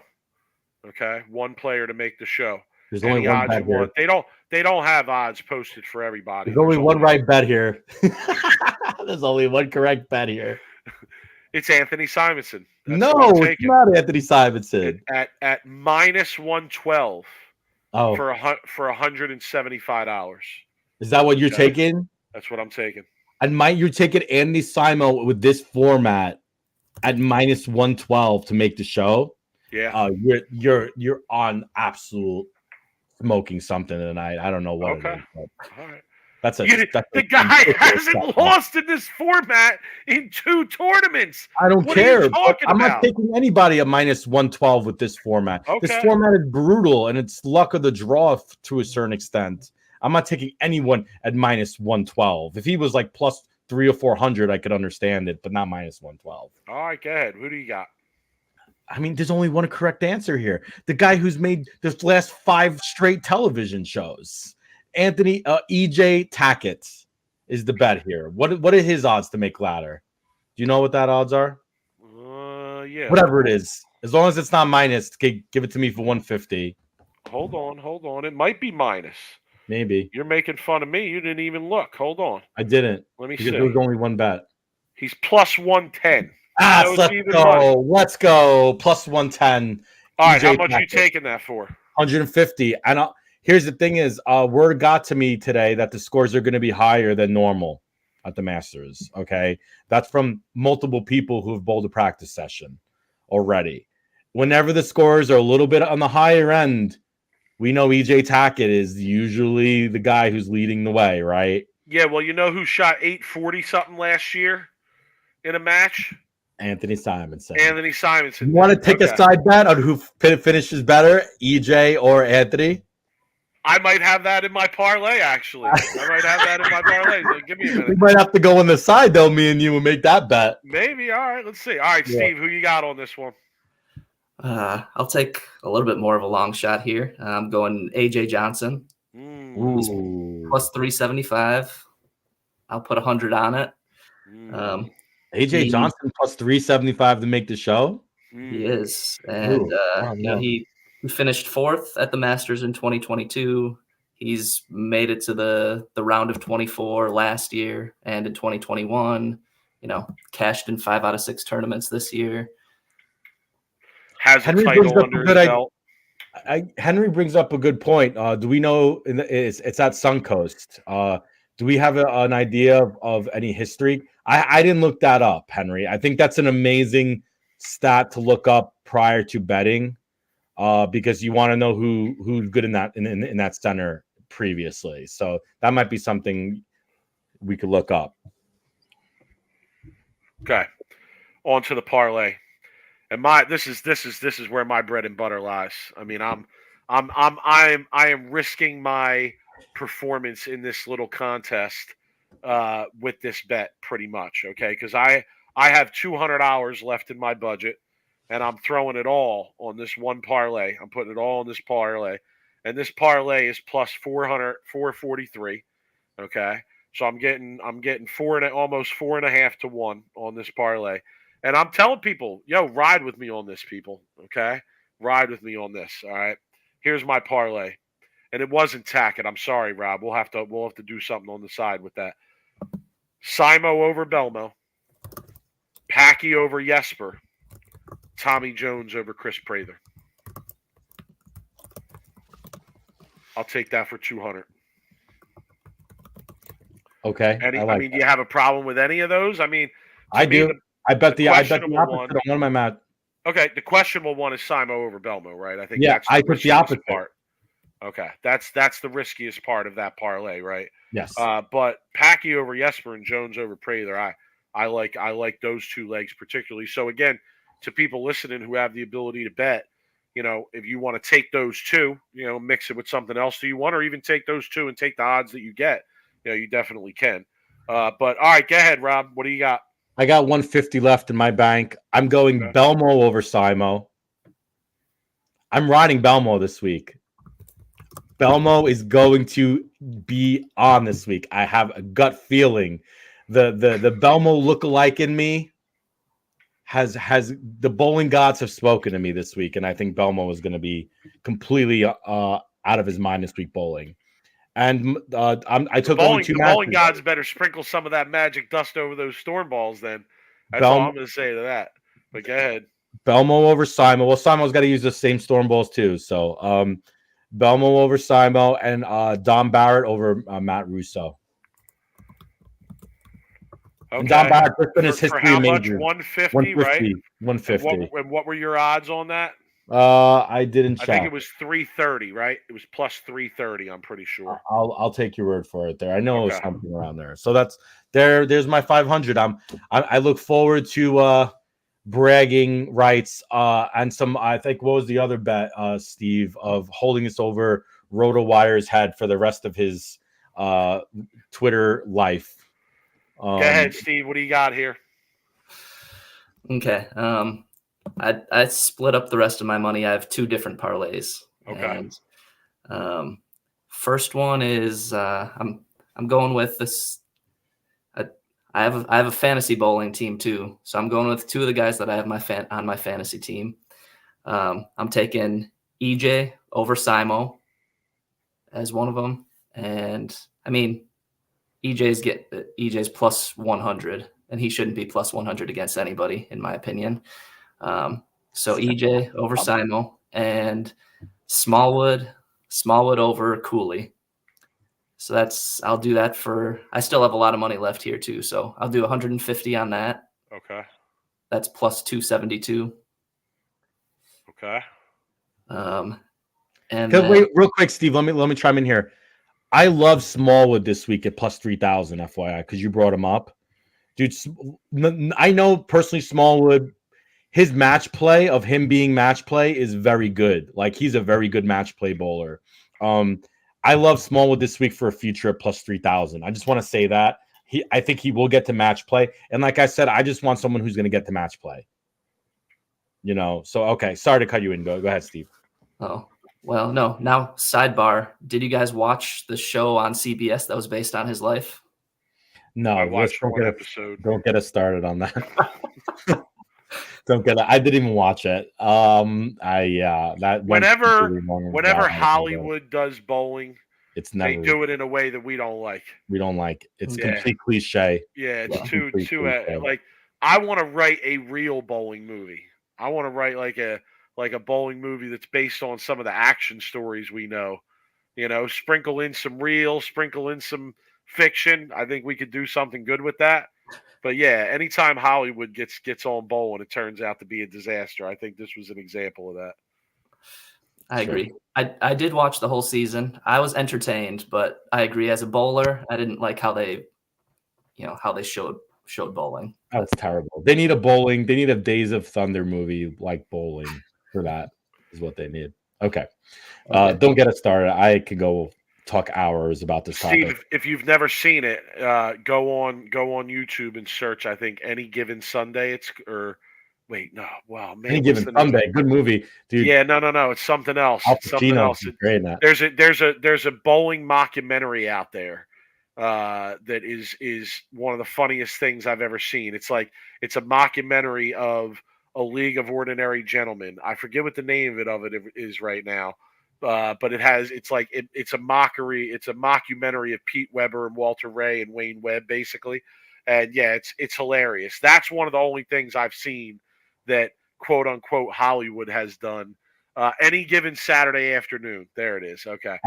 Okay, one player to make the show. There's only one bet here. They don't have odds posted for everybody. There's only one right bet here. There's only one correct bet here. It's Anthony Simonson. No, it's not Anthony Simonson. At minus 112. Oh, for $175. Is that what you're taking? That's what I'm taking. And you're taking Anthony Simon with this format at minus 112 to make the show. Yeah. You're on absolute smoking something tonight. I don't know what. Okay. It is, all right. The guy hasn't lost in this format in 2 tournaments. I don't care. I'm about? not taking anybody at minus 112 with this format. Okay. This format is brutal, and it's luck of the draw to a certain extent. I'm not taking anyone at minus 112. If he was like plus 300 or 400, I could understand it, but not minus 112. All right, go ahead. Who do you got? I mean, there's only one correct answer here. The guy who's made the last 5 straight television shows. Anthony EJ Tackett is the bet here. What are his odds to make ladder? Do you know what that odds are? Yeah. Whatever it is. As long as it's not minus, give it to me for 150. Hold on. It might be minus. Maybe. You're making fun of me. You didn't even look. Hold on. I didn't. Let me see. There was only one bet. He's plus 110. Let's go. Plus 110. All right, how much are you taking that for? 150. And here's the thing is, word got to me today that the scores are going to be higher than normal at the Masters. Okay. That's from multiple people who have bowled a practice session already. Whenever the scores are a little bit on the higher end, we know EJ Tackett is usually the guy who's leading the way, right? Yeah, well, you know who shot 840 something last year in a match? Anthony Simonson. You want to take a side bet on who finishes better, EJ or Anthony? I might have that in my parlay, actually. So give me a minute. We might have to go on the side, though, me and you, and make that bet. Maybe. All right, let's see. All right, Steve, who you got on this one? I'll take a little bit more of a long shot here. I'm going AJ Johnson. He's plus 375. I'll put 100 on it. AJ Johnson plus 375 to make the show? He is. And he finished 4th at the Masters in 2022. He's made it to the round of 24 last year and in 2021. Cashed in 5 out of 6 tournaments this year. Has a title under his belt. Henry brings up a good point. Do we know it's at Suncoast? Do we have an idea of any history? I didn't look that up, Henry. I think that's an amazing stat to look up prior to betting, because you want to know who's good in that center previously. So that might be something we could look up. Okay, on to the parlay. And this is where my bread and butter lies. I mean, I am risking my performance in this little contest with this bet pretty much, okay? Because I have $200 left in my budget, and I'm throwing it all on this one parlay. I'm putting it all on this parlay, and this parlay is plus 443, okay? So I'm getting almost 4.5 to 1 on this parlay. And I'm telling people, yo, ride with me on this, people. Okay? Ride with me on this. All right. Here's my parlay. And it wasn't Tackett. I'm sorry, Rob. We'll have to do something on the side with that. Simo over Belmo. Packy over Jesper. Tommy Jones over Chris Prather. I'll take that for 200. Okay. I mean, do you have a problem with any of those? I mean, I do. I bet the opposite on one of my match. Okay, the questionable one is Simo over Belmo, right? I think I took the opposite part. Okay, that's the riskiest part of that parlay, right? Yes. But Packy over Jesper and Jones over Prather, I like those two legs particularly. So again, to people listening who have the ability to bet, if you want to take those two, mix it with something else that you want, or even take those two and take the odds that you get, you definitely can. But all right, go ahead, Rob. What do you got? I got 150 left in my bank. I'm going Belmo over Simo. I'm riding Belmo this week. Belmo is going to be on this week. I have a gut feeling. The Belmo lookalike in me has the bowling gods have spoken to me this week, and I think Belmo is going to be completely out of his mind this week bowling. And I took only two matches. Bowling gods better sprinkle some of that magic dust over those storm balls then. That's all I'm going to say to that. But go ahead. Belmo over Simo. Well, Simo's got to use the same storm balls too. So Belmo over Simo and Don Barrett over Matt Russo. Okay. And Don Barrett just finished history how much? major. 150, right? 150. And what were your odds on that? I didn't check. I think it was 330, right? It was plus 330. I'm pretty sure. I'll take your word for it. There, I know it was something around there. So that's there. There's my 500. I look forward to bragging rights and some. I think what was the other bet, Steve, of holding us over RotoWire's head for the rest of his Twitter life. Go ahead, Steve. What do you got here? Okay. I split up the rest of my money. I have two different parlays. Okay. And, first one is I'm going with this. I have a fantasy bowling team too, so I'm going with two of the guys that I have on my fantasy team. I'm taking EJ over Simo as one of them, and I mean EJ's plus 100, and he shouldn't be plus 100 against anybody, in my opinion. So EJ over Simo and Smallwood over Cooley. So I'll do that I still have a lot of money left here too. So I'll do 150 on that. Okay. That's plus 272. Okay. And wait, real quick, Steve, let me chime in here. I love Smallwood this week at plus 3,000 FYI, because you brought him up. Dude, I know personally Smallwood, his match play of him being match play is very good. Like, he's a very good match play bowler. I love Smallwood this week for a future at plus 3,000. I just want to say that. I think he will get to match play. And like I said, I just want someone who's going to get to match play. So, okay. Sorry to cut you in. Go ahead, Steve. Oh, well, no. Now, sidebar. Did you guys watch the show on CBS that was based on his life? No, I watched one episode. Don't get us started on that. Don't get it. I didn't even watch it. Whenever Hollywood does bowling, they do it in a way that we don't like. We don't like. It's complete cliche. Yeah, it's too like, I want to write a real bowling movie. I want to write like a bowling movie that's based on some of the action stories we know. Sprinkle in some real, sprinkle in some fiction. I think we could do something good with that. But yeah, anytime Hollywood gets on bowling, it turns out to be a disaster. I think this was an example of that. I agree. I did watch the whole season. I was entertained, but I agree. As a bowler, I didn't like how they showed bowling. That's terrible. They need a Days of Thunder movie like bowling for that is what they need. Okay. Don't get us started. I could go talk hours about this topic. Steve, if you've never seen it, go on YouTube and search. I think Any Given Sunday. Any Given Sunday, good movie, dude. Yeah, no, it's something else. Al Pacino is great in that. There's a bowling mockumentary out there that is one of the funniest things I've ever seen. It's like it's a mockumentary of a League of Ordinary Gentlemen. I forget what the name of it is right now, but it's a mockery. It's a mockumentary of Pete Weber and Walter Ray and Wayne Webb, basically. And yeah, it's hilarious. That's one of the only things I've seen that quote unquote Hollywood has done. Any given Saturday afternoon. There it is. Okay.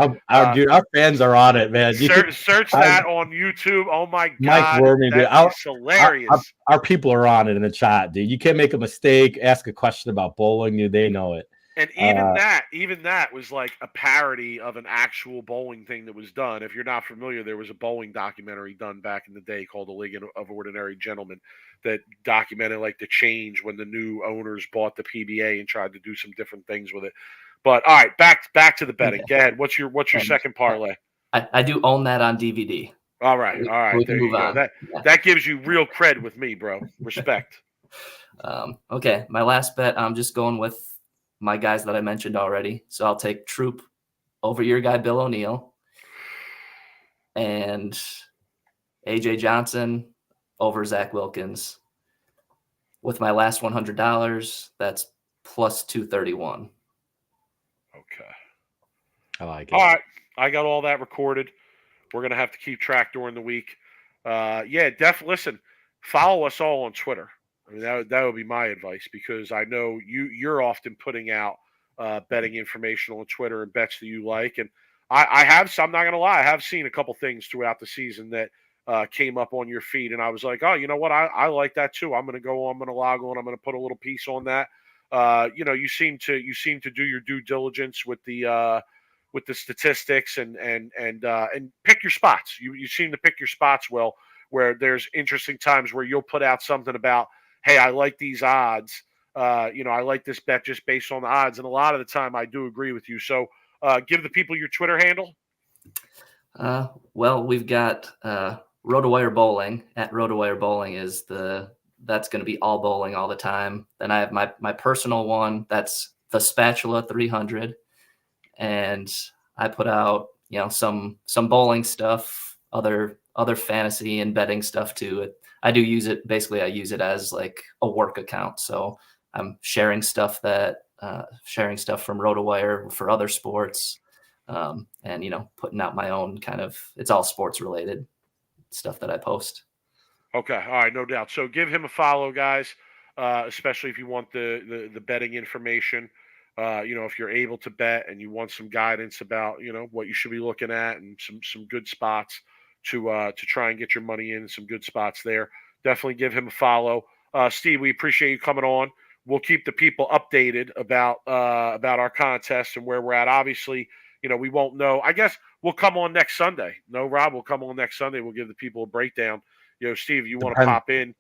Dude, our fans are on it, man. Search that on YouTube. Oh my Mike God, Wormy, dude. that's hilarious. Our people are on it in the chat, dude. You can't make a mistake. Ask a question about bowling, dude. They know it. And even that was like a parody of an actual bowling thing that was done. If you're not familiar, there was a bowling documentary done back in the day called The League of Ordinary Gentlemen that documented like the change when the new owners bought the PBA and tried to do some different things with it. But all right, back to the betting. Go ahead. What's your second parlay? I do own that on DVD. All right. There you go. That gives you real cred with me, bro. Respect. Okay, my last bet, I'm just going with my guys that I mentioned already. So I'll take Troop over your guy, Bill O'Neill, and AJ Johnson over Zach Wilkins. With my last $100, that's plus 231. Okay. I like it. All right. I got all that recorded. We're going to have to keep track during the week. Listen, follow us all on Twitter. I mean, that would be my advice, because I know you're often putting out betting information on Twitter and bets that you like. And I have some, I'm not going to lie, I have seen a couple things throughout the season that came up on your feed. And I was like, oh, you know what? I like that too. I'm going to go on, I'm going to log on. I'm going to put a little piece on that. You seem to do your due diligence with the statistics and pick your spots. You seem to pick your spots well, where there's interesting times where you'll put out something about, hey, I like these odds. I like this bet just based on the odds. And a lot of the time I do agree with you. So give the people your Twitter handle. Well, we've got RotoWire Bowling. At RotoWire Bowling that's going to be all bowling all the time. Then I have my personal one. That's the Spatula 300. And I put out, some bowling stuff, other fantasy and betting stuff too. I do use it. Basically, I use it as like a work account. So I'm sharing stuff from RotoWire for other sports, and putting out my own kind of. It's all sports related stuff that I post. Okay, all right, no doubt. So give him a follow, guys, especially if you want the betting information. If you're able to bet and you want some guidance about what you should be looking at and some good spots to try and get your money in, some good spots there. Definitely give him a follow. Steve, we appreciate you coming on. We'll keep the people updated about our contest and where we're at. Obviously, we won't know. I guess we'll come on next Sunday. No, Rob, we'll come on next Sunday. We'll give the people a breakdown. Steve, you want to pop in?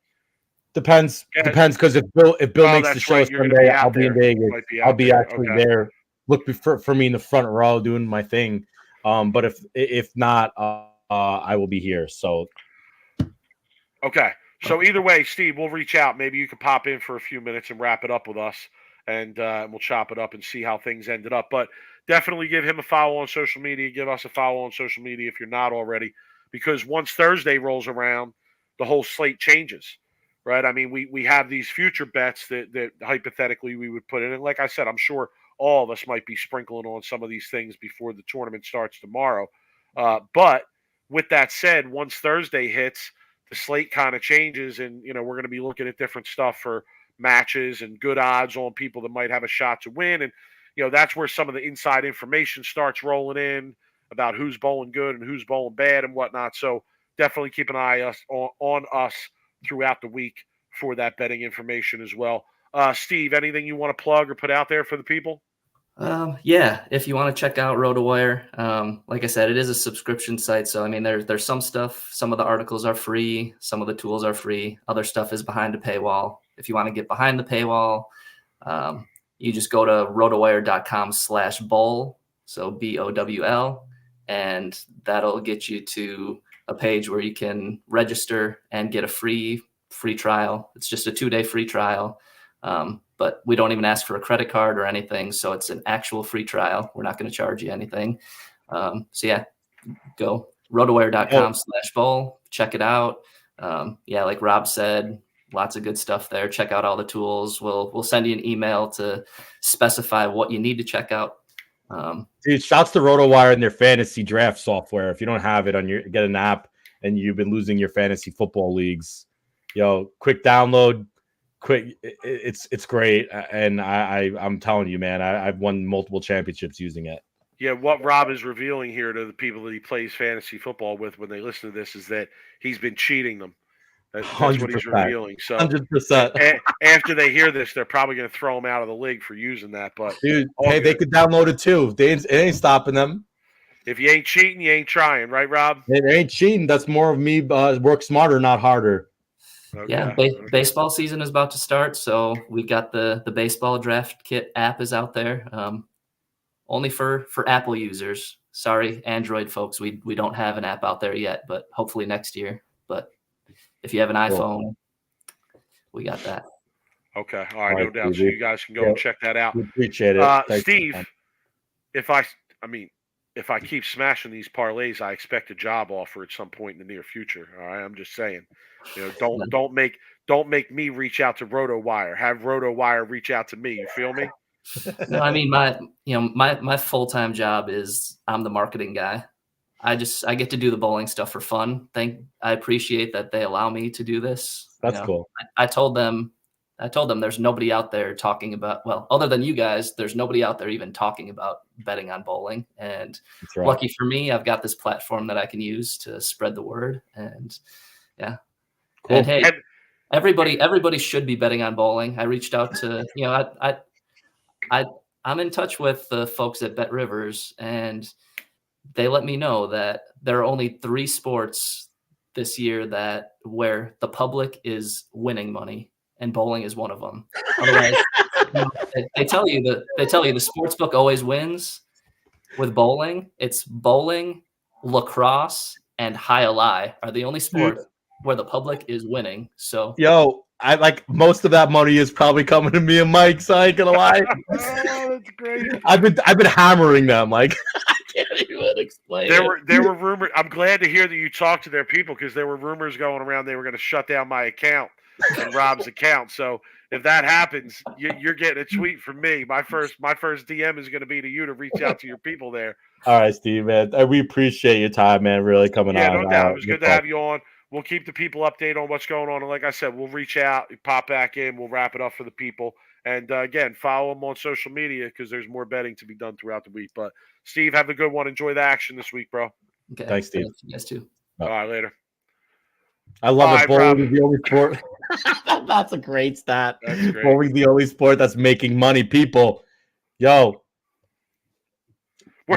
Depends, because if Bill makes the show Sunday, I'll be in Vegas. I'll be actually there. Look for me in the front row doing my thing. But if not, I will be here. So okay. So either way, Steve, we'll reach out. Maybe you can pop in for a few minutes and wrap it up with us, and we'll chop it up and see how things ended up. But definitely give him a follow on social media. Give us a follow on social media if you're not already, because once Thursday rolls around, the whole slate changes, right? I mean, we have these future bets that hypothetically we would put in. And like I said, I'm sure all of us might be sprinkling on some of these things before the tournament starts tomorrow. But with that said, once Thursday hits, the slate kind of changes, and we're going to be looking at different stuff for matches and good odds on people that might have a shot to win. And that's where some of the inside information starts rolling in about who's bowling good and who's bowling bad and whatnot. So definitely keep an eye on us throughout the week for that betting information as well. Steve, anything you want to plug or put out there for the people? Yeah, if you want to check out RotoWire, like I said, it is a subscription site. So, I mean, there's some stuff, some of the articles are free, some of the tools are free. Other stuff is behind a paywall. If you want to get behind the paywall, you just go to rotowire.com/bowl. So BOWL, and that'll get you to a page where you can register and get a free trial. It's just a 2-day free trial. But we don't even ask for a credit card or anything. So it's an actual free trial. We're not going to charge you anything. So yeah, go rotowire.com/bowl. Check it out. Yeah, like Rob said, lots of good stuff there. Check out all the tools. We'll send you an email to specify what you need to check out. Dude, shouts to RotoWire and their fantasy draft software. If you don't have it on your, get an app and you've been losing your fantasy football leagues, quick download, it's great. And I'm telling you, man, I've won multiple championships using it. Yeah, what Rob is revealing here to the people that he plays fantasy football with when they listen to this is that he's been cheating them. That's what he's revealing. So 100%. After they hear this, they're probably going to throw him out of the league for using that. But dude, hey, they could download it too. It ain't stopping them. If you ain't cheating, you ain't trying, right, Rob? It ain't cheating. That's more of me. Work smarter, not harder. Okay. Yeah, baseball season is about to start, so we got the baseball draft kit app is out there. Only for Apple users. Sorry, Android folks, we don't have an app out there yet, but hopefully next year. But if you have an iPhone, we got that. Okay, all right, no doubt. So you guys can go and check that out. We appreciate it, Steve. If I keep smashing these parlays, I expect a job offer at some point in the near future. All right, I'm just saying. Don't make me reach out to RotoWire. Have RotoWire reach out to me. You feel me? No, I mean my full-time job is I'm the marketing guy. I get to do the bowling stuff for fun. I appreciate that they allow me to do this. That's cool. I told them there's nobody out there talking about, well, other than you guys, there's nobody out there even talking about betting on bowling. And lucky for me, I've got this platform that I can use to spread the word. And yeah. Cool. And hey, everybody should be betting on bowling. I reached out to, I'm in touch with the folks at Bet Rivers, and they let me know that there are only 3 sports this year where the public is winning money, and bowling is one of them. Otherwise, they tell you the sports book always wins. With bowling, it's bowling, lacrosse, and high ally are the only sports where the public is winning. So I like most of that money is probably coming to me and Mike, so I ain't gonna lie. Oh, that's great. I've been hammering them. Like I can't even explain. There were rumors. I'm glad to hear that you talked to their people, because there were rumors going around they were going to shut down my account and Rob's account. So if that happens, you're getting a tweet from me. My first DM is going to be to you to reach out to your people there. All right, Steve, man. We appreciate your time, man. Really coming on. Yeah, no doubt. It was good to have you on. We'll keep the people updated on what's going on. And like I said, we'll reach out, pop back in. We'll wrap it up for the people. And again, follow them on social media, because there's more betting to be done throughout the week. But Steve, have a good one. Enjoy the action this week, bro. Okay. Thanks, Steve. You guys too. All right, later. I love it. Bowling is the only sport. That's a great stat. That's great. Bowling is the only sport that's making money. People, we're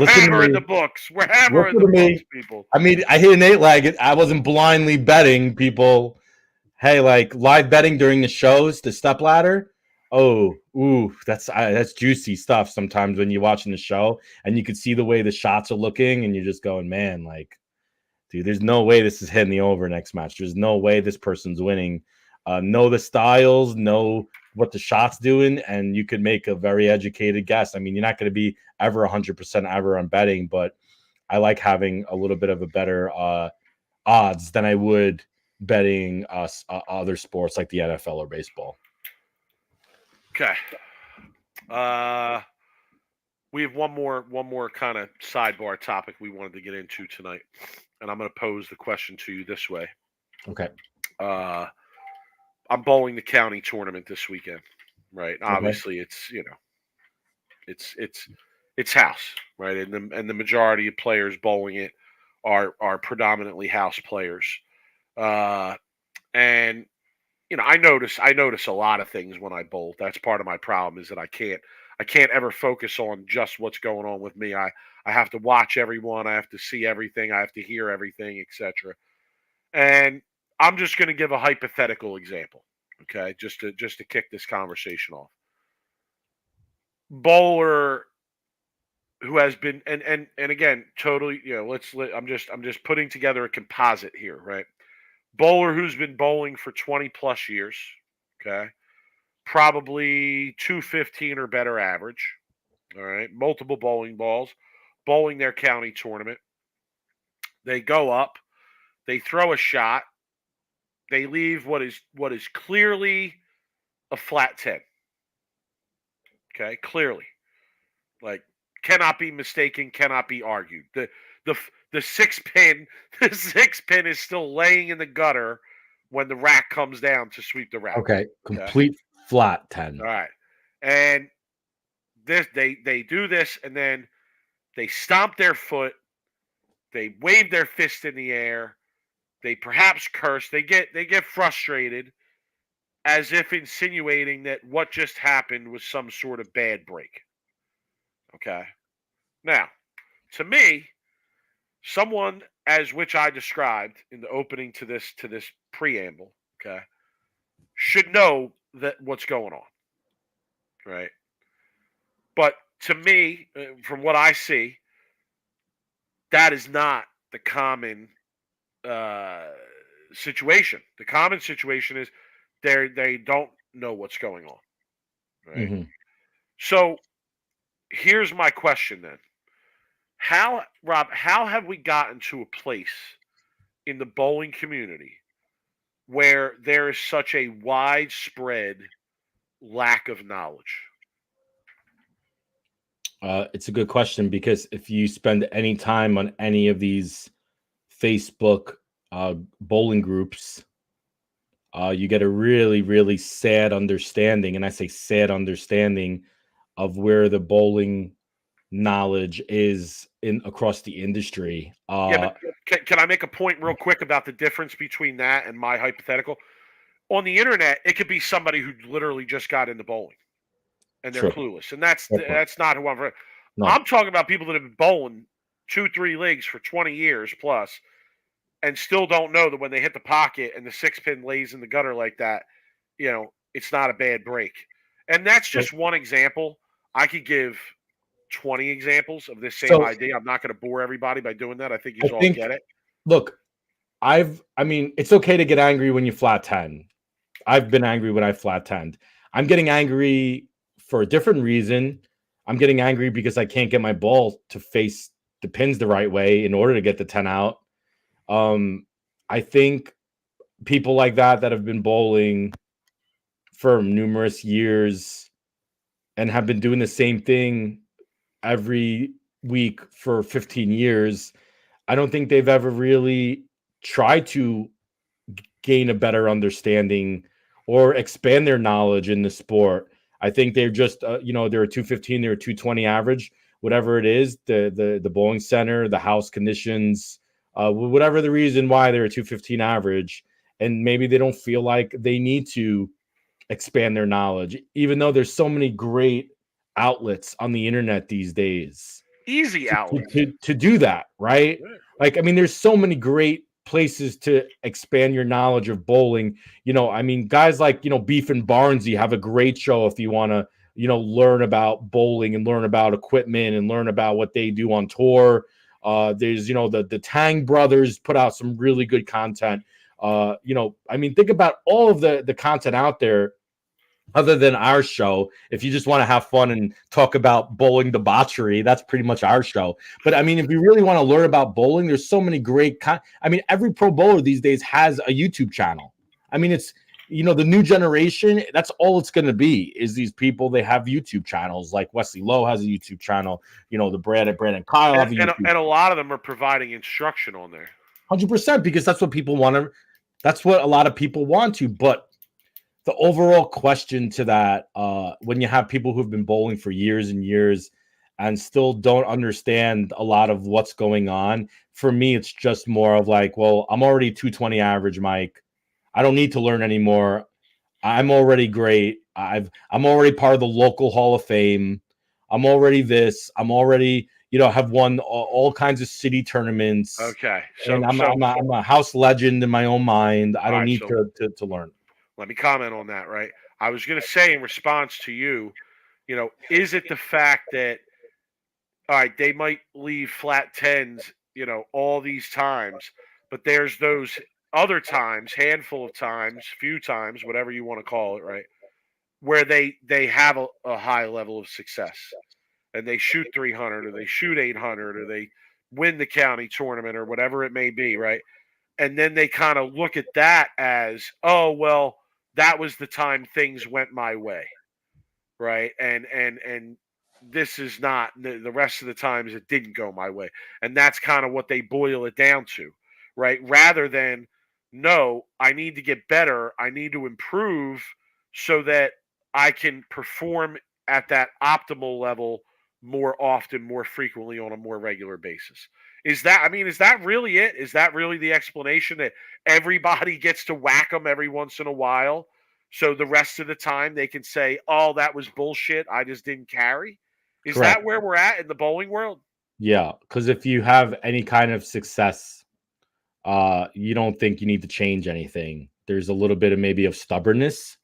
hammering the books. We're hammering the books, people. I mean, I hit an 8-leg. I wasn't blindly betting, people. Hey, like live betting during the shows, the step ladder. Oh, ooh, that's juicy stuff. Sometimes when you're watching the show and you can see the way the shots are looking, and you're just going, man, like, dude, there's no way this is hitting the over next match. There's no way this person's winning. Know the styles, know what the shot's doing, and you could make a very educated guess. I mean, you're not going to be ever 100% ever on betting, but I like having a little bit of a better odds than I would betting other sports like the NFL or baseball. Okay. We have one more kind of sidebar topic we wanted to get into tonight, and I'm going to pose the question to you this way. Okay. I'm bowling the county tournament this weekend, right? Okay. Obviously, it's house, right? And the majority of players bowling it are predominantly house players. And I notice a lot of things when I bowl. That's part of my problem, is that I can't ever focus on just what's going on with me. I have to watch everyone. I have to see everything. I have to hear everything, etc. And I'm just going to give a hypothetical example, okay? Just to kick this conversation off. Bowler who has been and again, totally, I'm just putting together a composite here, right? Bowler who's been bowling for 20 plus years, okay? Probably 215 or better average. All right, multiple bowling balls, bowling their county tournament. They go up, they throw a shot, they leave what is clearly a flat 10. Okay, clearly. Like, cannot be mistaken, cannot be argued. The six pin, the six pin is still laying in the gutter when the rack comes down to sweep the rack. Okay, Okay. complete flat 10. All right. And this they do this, and then they stomp their foot, they wave their fist in the air, they perhaps curse, they get frustrated, as if insinuating that what just happened was some sort of bad break. Okay. Now, to me, someone as which I described in the opening to this preamble, okay, should know that what's going on, right? But to me, from what I see, that is not the common uh, situation. The common situation is they don't know what's going on, right? Mm-hmm. So here's my question then: Rob, how have we gotten to a place in the bowling community where there is such a widespread lack of knowledge? It's a good question, because if you spend any time on any of these Facebook bowling groups, you get a really, really sad understanding, and I say sad understanding, of where the bowling knowledge is in across the industry. Yeah, but can I make a point real quick about the difference between that and my hypothetical? On the internet, it could be somebody who literally just got into bowling and they're True. clueless, and that's Fair point. that's not who I'm. No. I'm talking about people that have been bowling 2-3 leagues for 20 years plus, and still don't know that when they hit the pocket and the six pin lays in the gutter like that, it's not a bad break. And that's just one example. I could give 20 examples of this same idea. I'm not going to bore everybody by doing that. I think you all get it. Look, I mean, it's okay to get angry when you flat 10. I've been angry when I flat 10'd. I'm getting angry for a different reason. I'm getting angry because I can't get my ball to face the pins the right way in order to get the 10 out. I think people like that have been bowling for numerous years and have been doing the same thing every week for 15 years. I don't think they've ever really tried to gain a better understanding or expand their knowledge in the sport. I think they're just, they're a 215, they're a 220 average, whatever it is, the bowling center, the house conditions, whatever the reason why they're a 215 average. And maybe they don't feel like they need to expand their knowledge, even though there's so many great outlets on the internet these days. Easy outlets. To do that, right? Yeah. Like, I mean, there's so many great places to expand your knowledge of bowling. I mean, guys like, Beef and Barnesy have a great show if you want to, learn about bowling and learn about equipment and learn about what they do on tour. There's, the Tang brothers put out some really good content. I mean, think about all of the content out there other than our show. If you just want to have fun and talk about bowling debauchery, that's pretty much our show. But I mean, if you really want to learn about bowling, there's so many great I mean, every pro bowler these days has a YouTube channel. I mean, it's, the new generation, that's all it's going to be, is these people. They have YouTube channels. Like Wesley Lowe has a YouTube channel. The Brandon Kyle have a YouTube and a lot of them are providing instruction on there. 100%, because that's what people want to. That's what a lot of people want to. But the overall question to that, when you have people who've been bowling for years and years and still don't understand a lot of what's going on, for me, it's just more of like, well, I'm already 220 average, Mike. I don't need to learn anymore. I'm already great. I'm already part of the local Hall of Fame. I'm already this. I'm already, have won all kinds of city tournaments. Okay. So I'm a house legend in my own mind. I don't need to learn. Let me comment on that, right? I was going to say in response to you, is it the fact that, all right, they might leave flat 10s, all these times, but there's those other times, handful of times, few times, whatever you want to call it, right, where they have a high level of success and they shoot 300 or they shoot 800 or they win the county tournament or whatever it may be, right? And then they kind of look at that as, oh, well, that was the time things went my way, right? And this is not the rest of the times it didn't go my way. And that's kind of what they boil it down to, right? Rather than, no, I need to get better. I need to improve so that I can perform at that optimal level more often, more frequently on a more regular basis. Is that really it? Is that really the explanation, that everybody gets to whack them every once in a while? So the rest of the time they can say, oh, that was bullshit, I just didn't carry? Is Correct. that where we're at in the bowling world? Yeah, because if you have any kind of success, you don't think you need to change anything. There's a little bit of maybe of stubbornness,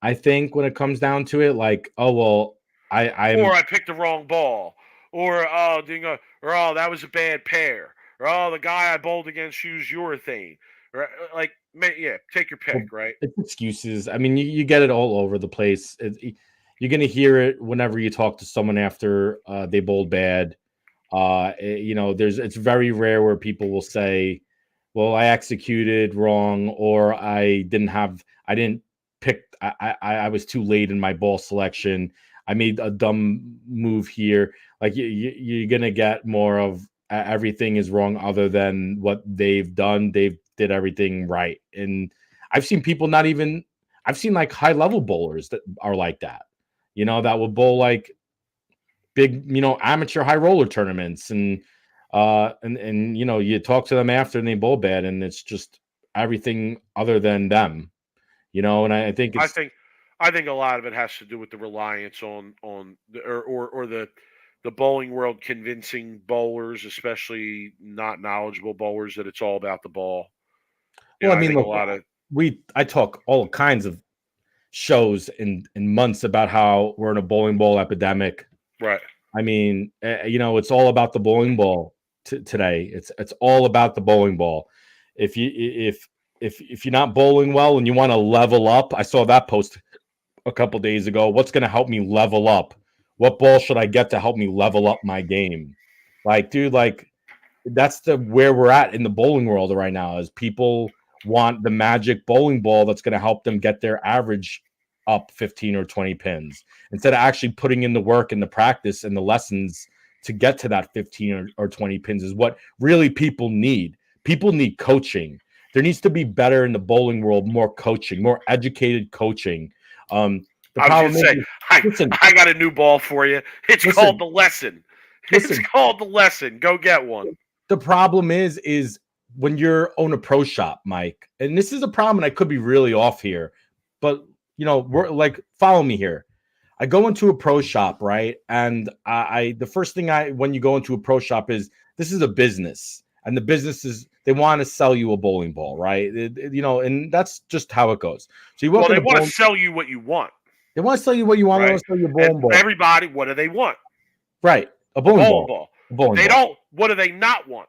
I think, when it comes down to it. Like, oh well, Or I picked the wrong ball, or or oh, that was a bad pair, or oh, the guy I bowled against used urethane, or like, man, yeah, take your well, pick, right? it's excuses. I mean, you get it all over the place. You're gonna hear it whenever you talk to someone after they bowled bad. It's very rare where people will say, well, I executed wrong, or I didn't pick, I was too late in my ball selection, I made a dumb move here. Like, you're gonna get more of everything is wrong other than what they've done. They've did everything right. And I've seen people I've seen like high level bowlers that are like that, that will bowl like big, amateur high roller tournaments, and you talk to them after and they bowl bad, and it's just everything other than them, and I think I it's think I think a lot of it has to do with the reliance on the or the bowling world convincing bowlers, especially not knowledgeable bowlers, that it's all about the ball. well, I I mean, think a look, lot of I talk all kinds of shows in months about how we're in a bowling ball epidemic. right. I mean, it's all about the bowling ball today. It's all about the bowling ball. If you're not bowling well and you want to level up, I saw that post a couple days ago. What's going to help me level up? What ball should I get to help me level up my game? Like, dude, like, that's where we're at in the bowling world right now, is people want the magic bowling ball that's going to help them get their average up 15 or 20 pins, instead of actually putting in the work and the practice and the lessons to get to that 15 or 20 pins. Is what really people need. People need coaching. There needs to be better in the bowling world, more coaching, more educated coaching. The I was problem going to say, is, listen, I got a new ball for you. It's listen, called the lesson. It's listen. called the lesson. Go get one. The problem is when you're own a pro shop, Mike, and this is a problem, and I could be really off here, but we're like, follow me here. I go into a pro shop, right? And the first thing when you go into a pro shop is, this is a business, and the business is, they want to sell you a bowling ball, right? And that's just how it goes. So you walk Well, in they want to sell you what you want, they want to sell you what you want. right? They want to sell you a And bowling ball, everybody, what do they want? right? A A bowling bowling ball. ball. A bowling They ball. don't. What do they not want?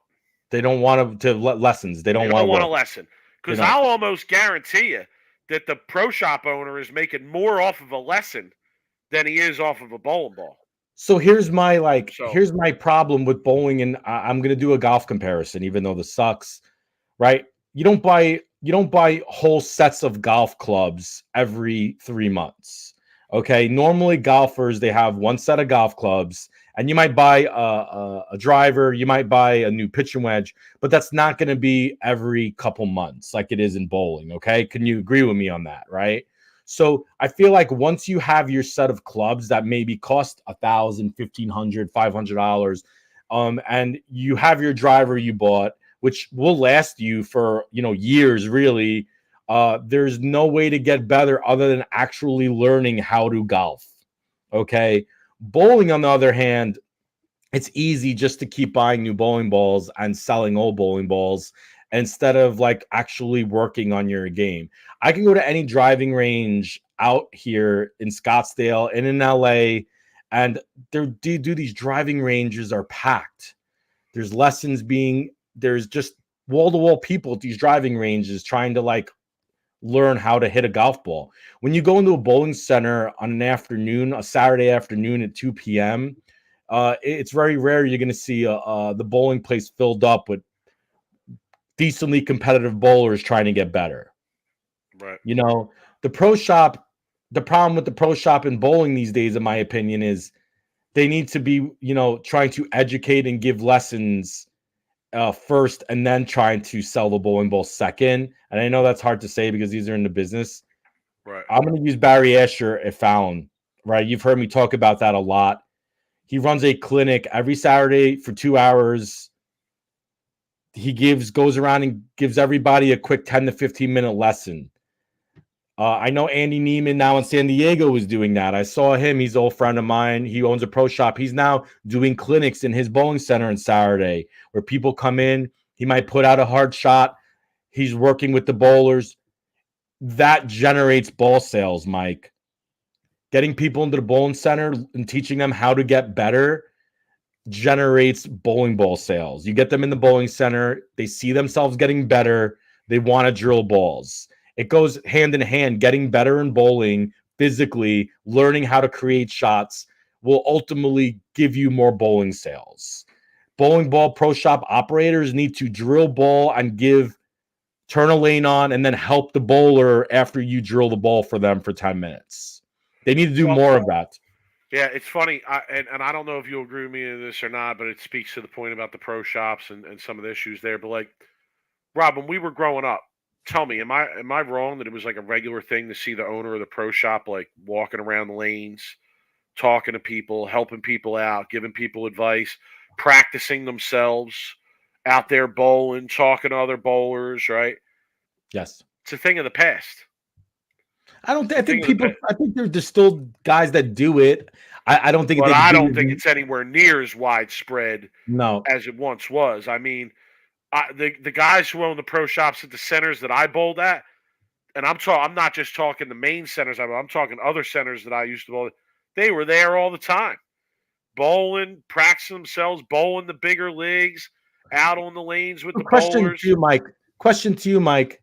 They don't want lessons. They They don't don't want a work. lesson. Because They don't. I'll almost guarantee you that the pro shop owner is making more off of a lesson than he is off of a bowling ball. So here's my So- here's my problem with bowling, and I'm gonna do a golf comparison, even though this sucks, right? You don't buy whole sets of golf clubs every 3 months. Okay, normally golfers, they have one set of golf clubs, and you might buy a driver, you might buy a new pitching wedge, but that's not going to be every couple months like it is in bowling. Okay, can you agree with me on that? Right. So I feel like once you have your set of clubs that maybe cost $1,000, $1,500, $500, and you have your driver you bought, which will last you for years, really. There's no way to get better other than actually learning how to golf. Okay. Bowling, on the other hand, it's easy just to keep buying new bowling balls and selling old bowling balls instead of like actually working on your game. I can go to any driving range out here in Scottsdale and in LA, and these driving ranges are packed. There's there's just wall-to-wall people at these driving ranges trying to like learn how to hit a golf ball. When you go into a bowling center on an afternoon, a Saturday afternoon at 2 p.m., it's very rare you're going to see the bowling place filled up with decently competitive bowlers trying to get better. Right. You know, the pro shop, the problem with the pro shop in bowling these days, in my opinion, is they need to be, trying to educate and give lessons first and then trying to sell the bowling ball second. And I know that's hard to say because these are in the business. Right. I'm going to use Barry Asher at Fallon, right? You've heard me talk about that a lot. He runs a clinic every Saturday for 2 hours. He goes around and gives everybody a quick 10 to 15-minute lesson. I know Andy Neiman now in San Diego is doing that. I saw him. He's an old friend of mine. He owns a pro shop. He's now doing clinics in his bowling center on Saturday where people come in. He might put out a hard shot. He's working with the bowlers. That generates ball sales, Mike. Getting people into the bowling center and teaching them how to get better generates bowling ball sales. You get them in the bowling center. They see themselves getting better. They want to drill balls. It goes hand in hand. Getting better in bowling physically, learning how to create shots will ultimately give you more bowling sales. Bowling ball pro shop operators need to drill ball and turn a lane on and then help the bowler after you drill the ball for them for 10 minutes. They need to do more of that. Yeah, it's funny, and I don't know if you'll agree with me in this or not, but it speaks to the point about the pro shops and some of the issues there. But like, Rob, when we were growing up, tell me, am I wrong that it was like a regular thing to see the owner of the pro shop like walking around the lanes, talking to people, helping people out, giving people advice, practicing themselves, out there bowling, talking to other bowlers, right? Yes. It's a thing of the past. I think there's still guys that do it. I don't think. But I don't think it's anywhere near as widespread as it once was. I mean, the guys who own the pro shops at the centers that I bowled at, and I'm not just talking the main centers. I'm talking other centers that I used to bowl. They were there all the time, bowling, practicing themselves, bowling the bigger leagues, out on the lanes with the bowlers. Question to you, Mike.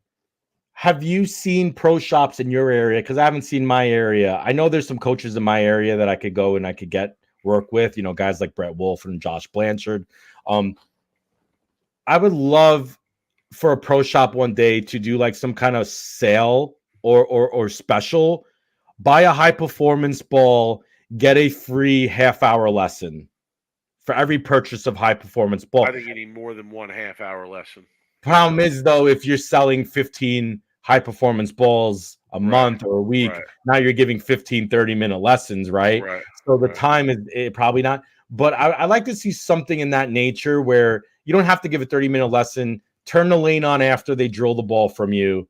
Have you seen pro shops in your area? Because I haven't seen my area. I know there's some coaches in my area that I could go and I could get work with, guys like Brett Wolf and Josh Blanchard. I would love for a pro shop one day to do like some kind of sale or special. Buy a high performance ball, get a free half-hour lesson for every purchase of high performance ball. I think you need more than 1.5 hour lesson. Problem is, though, if you're selling 15 high performance balls a month or a week, now you're giving 15 30-minute lessons, right? So the time is probably not. But I like to see something in that nature where you don't have to give a 30-minute lesson. Turn the lane on after they drill the ball from you.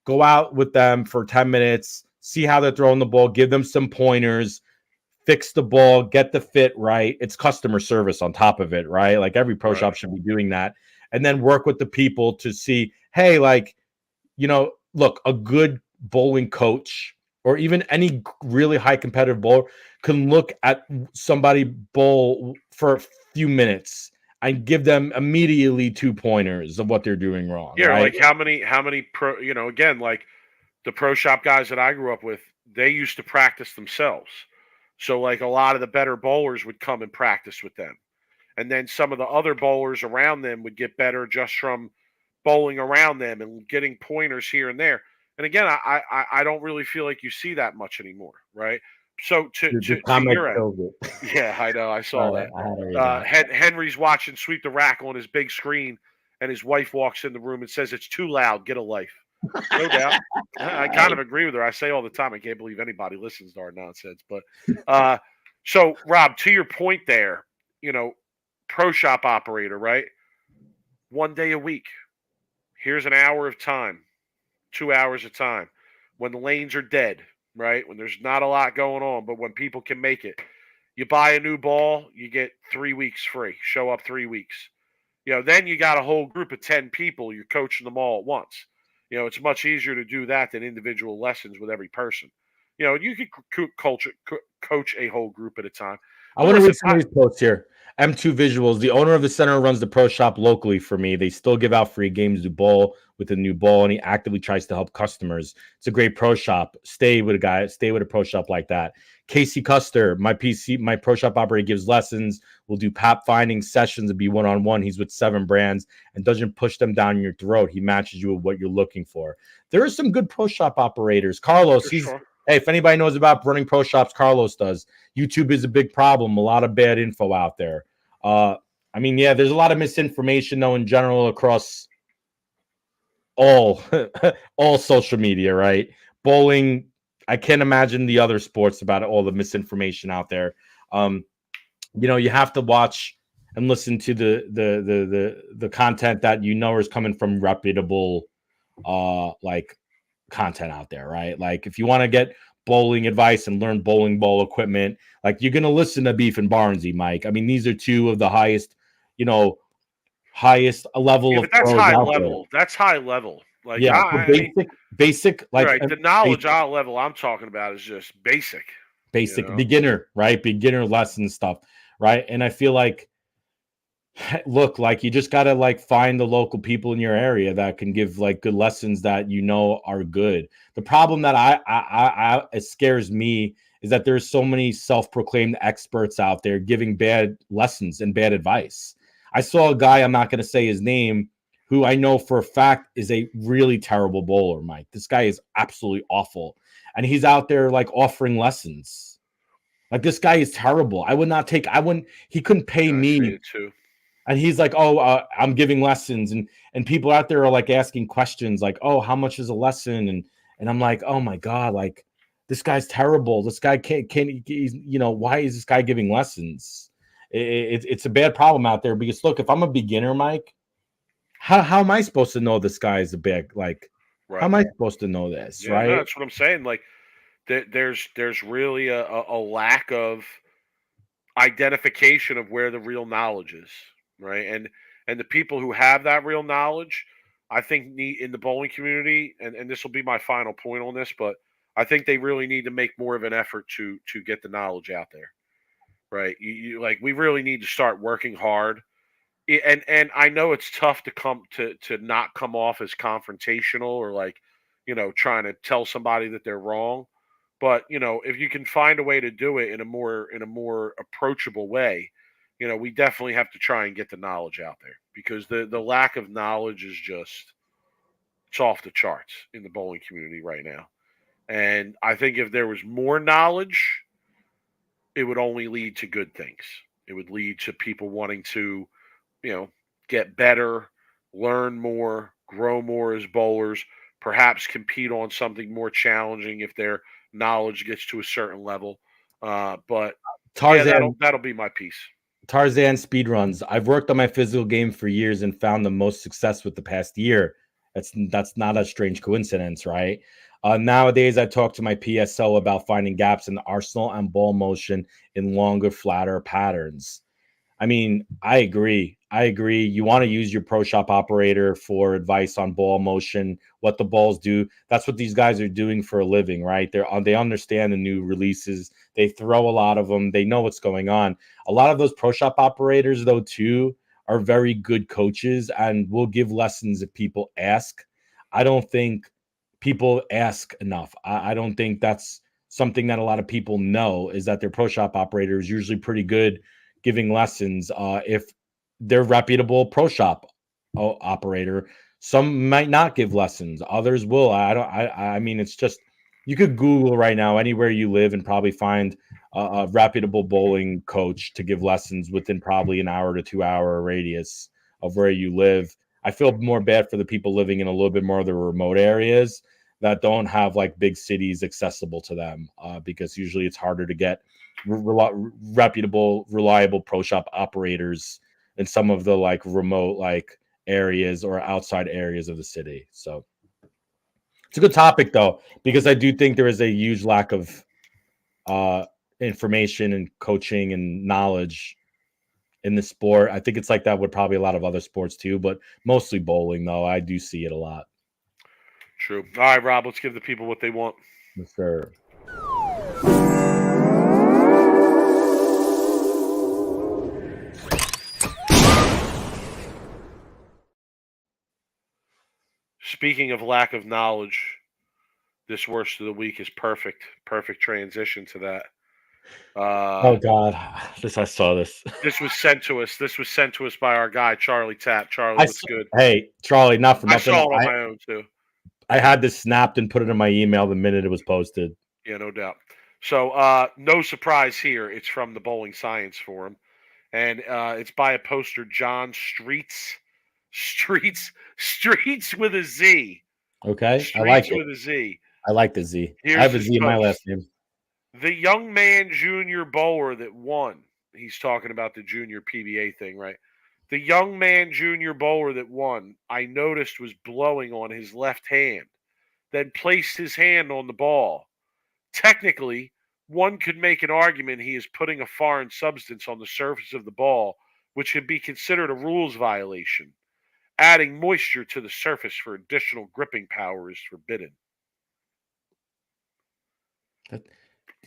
Go out with them for 10 minutes. See how they're throwing the ball. Give them some pointers. Fix the ball. Get the fit right. It's customer service on top of it, right? Like every pro shop should be doing that. And then work with the people to see, hey, look, a good bowling coach or even any really high competitive bowler can look at somebody bowl for a few minutes and give them immediately 2 pointers of what they're doing wrong. Yeah, right? like how many pro, again, like the pro shop guys that I grew up with, they used to practice themselves. So like a lot of the better bowlers would come and practice with them. And then some of the other bowlers around them would get better just from bowling around them and getting pointers here and there. And again, I don't really feel like you see that much anymore, right? So to your end, yeah, I know, I saw that. Henry's watching Sweep the Rack on his big screen, and his wife walks in the room and says, "It's too loud. Get a life." No doubt. I kind of agree with her. I say all the time, I can't believe anybody listens to our nonsense. But so Rob, to your point there, pro shop operator, right? 1 day a week. Here's an hour of time, 2 hours of time. When the lanes are dead, right? When there's not a lot going on, but when people can make it. You buy a new ball, you get 3 weeks free. Show up 3 weeks. Then you got a whole group of 10 people. You're coaching them all at once. It's much easier to do that than individual lessons with every person. You could coach a whole group at a time. I want to read some of these posts here. M2 Visuals, the owner of the center runs the pro shop locally for me. They still give out free games to bowl with a new ball, and he actively tries to help customers. It's a great pro shop. Stay with a pro shop like that. Casey Custer, my pro shop operator gives lessons. We'll do pap finding sessions and be one-on-one. He's with 7 brands and doesn't push them down your throat. He matches you with what you're looking for. There are some good pro shop operators. Carlos, hey, if anybody knows about running pro shops, Carlos does. YouTube is a big problem. A lot of bad info out there. I mean, yeah, there's a lot of misinformation though in general across all social media, right? Bowling, I can't imagine the other sports about all the misinformation out there. You have to watch and listen to the content that is coming from reputable like content out there, right? Like if you want to get bowling advice and learn bowling ball equipment, like you're gonna listen to Beef and Barnesy, Mike. I mean, these are two of the highest level of that's pros high out level. there. That's high level. Like basic, like right. The knowledge level I'm talking about is just basic, beginner, right? Beginner lesson stuff, right? And I feel like, look, like you just gotta like find the local people in your area that can give like good lessons that are good. The problem that it scares me is that there's so many self-proclaimed experts out there giving bad lessons and bad advice. I saw a guy, I'm not going to say his name, who I know for a fact is a really terrible bowler, Mike. This guy is absolutely awful. And he's out there like offering lessons. Like this guy is terrible. He couldn't pay me. And he's like, I'm giving lessons. And people out there are like asking questions like, oh, how much is a lesson? And I'm like, oh my God, like this guy's terrible. This guy why is this guy giving lessons? It's a bad problem out there because look, if I'm a beginner, Mike, how am I supposed to know this guy is a big, like, how am I supposed to know this? Yeah, right? No, that's what I'm saying. Like there's really a lack of identification of where the real knowledge is, right? And the people who have that real knowledge, I think need in the bowling community, and this will be my final point on this, but I think they really need to make more of an effort to get the knowledge out there, right? We really need to start working hard, and I know it's tough to not come off as confrontational or like trying to tell somebody that they're wrong, but if you can find a way to do it in a more approachable way, we definitely have to try and get the knowledge out there because the lack of knowledge is just it's off the charts in the bowling community right now. And I think if there was more knowledge, it would only lead to good things. It would lead to people wanting to, get better, learn more, grow more as bowlers, perhaps compete on something more challenging if their knowledge gets to a certain level. But Tarzan, that'll be my piece. Tarzan speedruns. I've worked on my physical game for years and found the most success with the past year. That's not a strange coincidence, right? Nowadays, I talk to my PSO about finding gaps in the arsenal and ball motion in longer, flatter patterns. I mean, I agree. You want to use your pro shop operator for advice on ball motion, what the balls do. That's what these guys are doing for a living, right? They understand the new releases. They throw a lot of them. They know what's going on. A lot of those pro shop operators, though, too, are very good coaches and will give lessons if people ask. I don't think people ask enough. I don't think that's something that a lot of people know, is that their pro shop operator is usually pretty good giving lessons. If they're reputable pro shop operator, some might not give lessons, others will. I mean, it's just, you could Google right now anywhere you live and probably find a reputable bowling coach to give lessons within probably an hour to 2 hour radius of where you live. I feel more bad for the people living in a little bit more of the remote areas that don't have like big cities accessible to them, because usually it's harder to get reputable, reliable pro shop operators in some of the like remote like areas or outside areas of the city. So it's a good topic though, because I do think there is a huge lack of information and coaching and knowledge in the sport. I think it's like that with probably a lot of other sports too, but mostly bowling though. I do see it a lot. True. All right, Rob, let's give the people what they want. Yes, sir. Speaking of lack of knowledge, this worst of the week is perfect. Perfect transition to that. Oh God, I saw this. This was sent to us. This was sent to us by our guy Charlie Tap. Charlie, what's good? Hey, Charlie, not for I nothing. saw it on my own too. I had this snapped and put it in my email the minute it was posted. Yeah, no doubt. So, no surprise here. It's from the Bowling Science Forum, and it's by a poster, John Streets with a Z. Okay, Streets I like it. with a Z. I like the Z. Here's I have a his Z in my post. last name. The young man junior bowler that won. He's talking about the junior PBA thing, right? The young man junior bowler that won, I noticed was blowing on his left hand, then placed his hand on the ball. Technically, one could make an argument he is putting a foreign substance on the surface of the ball, which could be considered a rules violation. Adding moisture to the surface for additional gripping power is forbidden.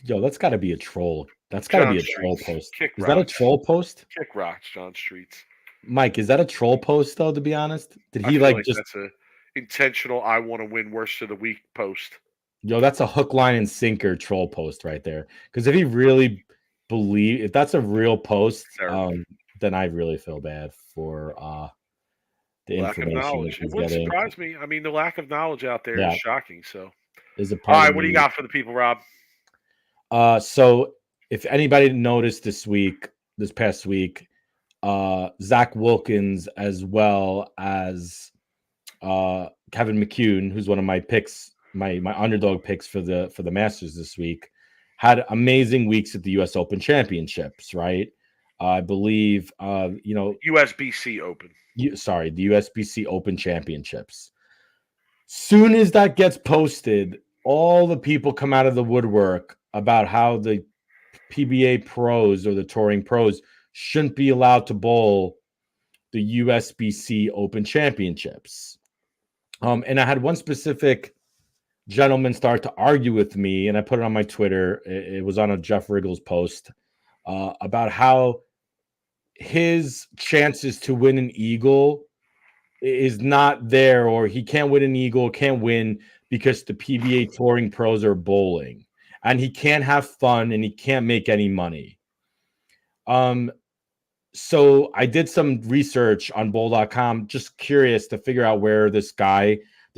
Yo, that's got to be a troll. That's got to be a troll post. Is that a troll post? Kick rocks, John Streets. Mike, is that a troll post though? To be honest, did he like just? That's a intentional. I want to win worst of the week post. Yo, that's a hook, line, and sinker troll post right there. Because if he really if that's a real post, then I really feel bad for the lack of knowledge. It wouldn't surprise me. I mean, the lack of knowledge out there is shocking. So, is it? All right, what do you got for the people, Rob? So if anybody noticed this past week, Zach Wilkins as well as Kevin McCune, who's one of my picks, my underdog picks for the Masters this week, had amazing weeks at the US Open Championships, right? I believe USBC Open. The USBC Open Championships. Soon as that gets posted, all the people come out of the woodwork about how the PBA pros or the touring pros shouldn't be allowed to bowl the USBC Open Championships. And I had one specific gentleman start to argue with me, and I put it on my Twitter. It was on a Jeff Riggles post about how his chances to win an eagle is not there, or he can't win an eagle, can't win because the PBA touring pros are bowling, and he can't have fun and he can't make any money. So I did some research on bowl.com, just curious to figure out where this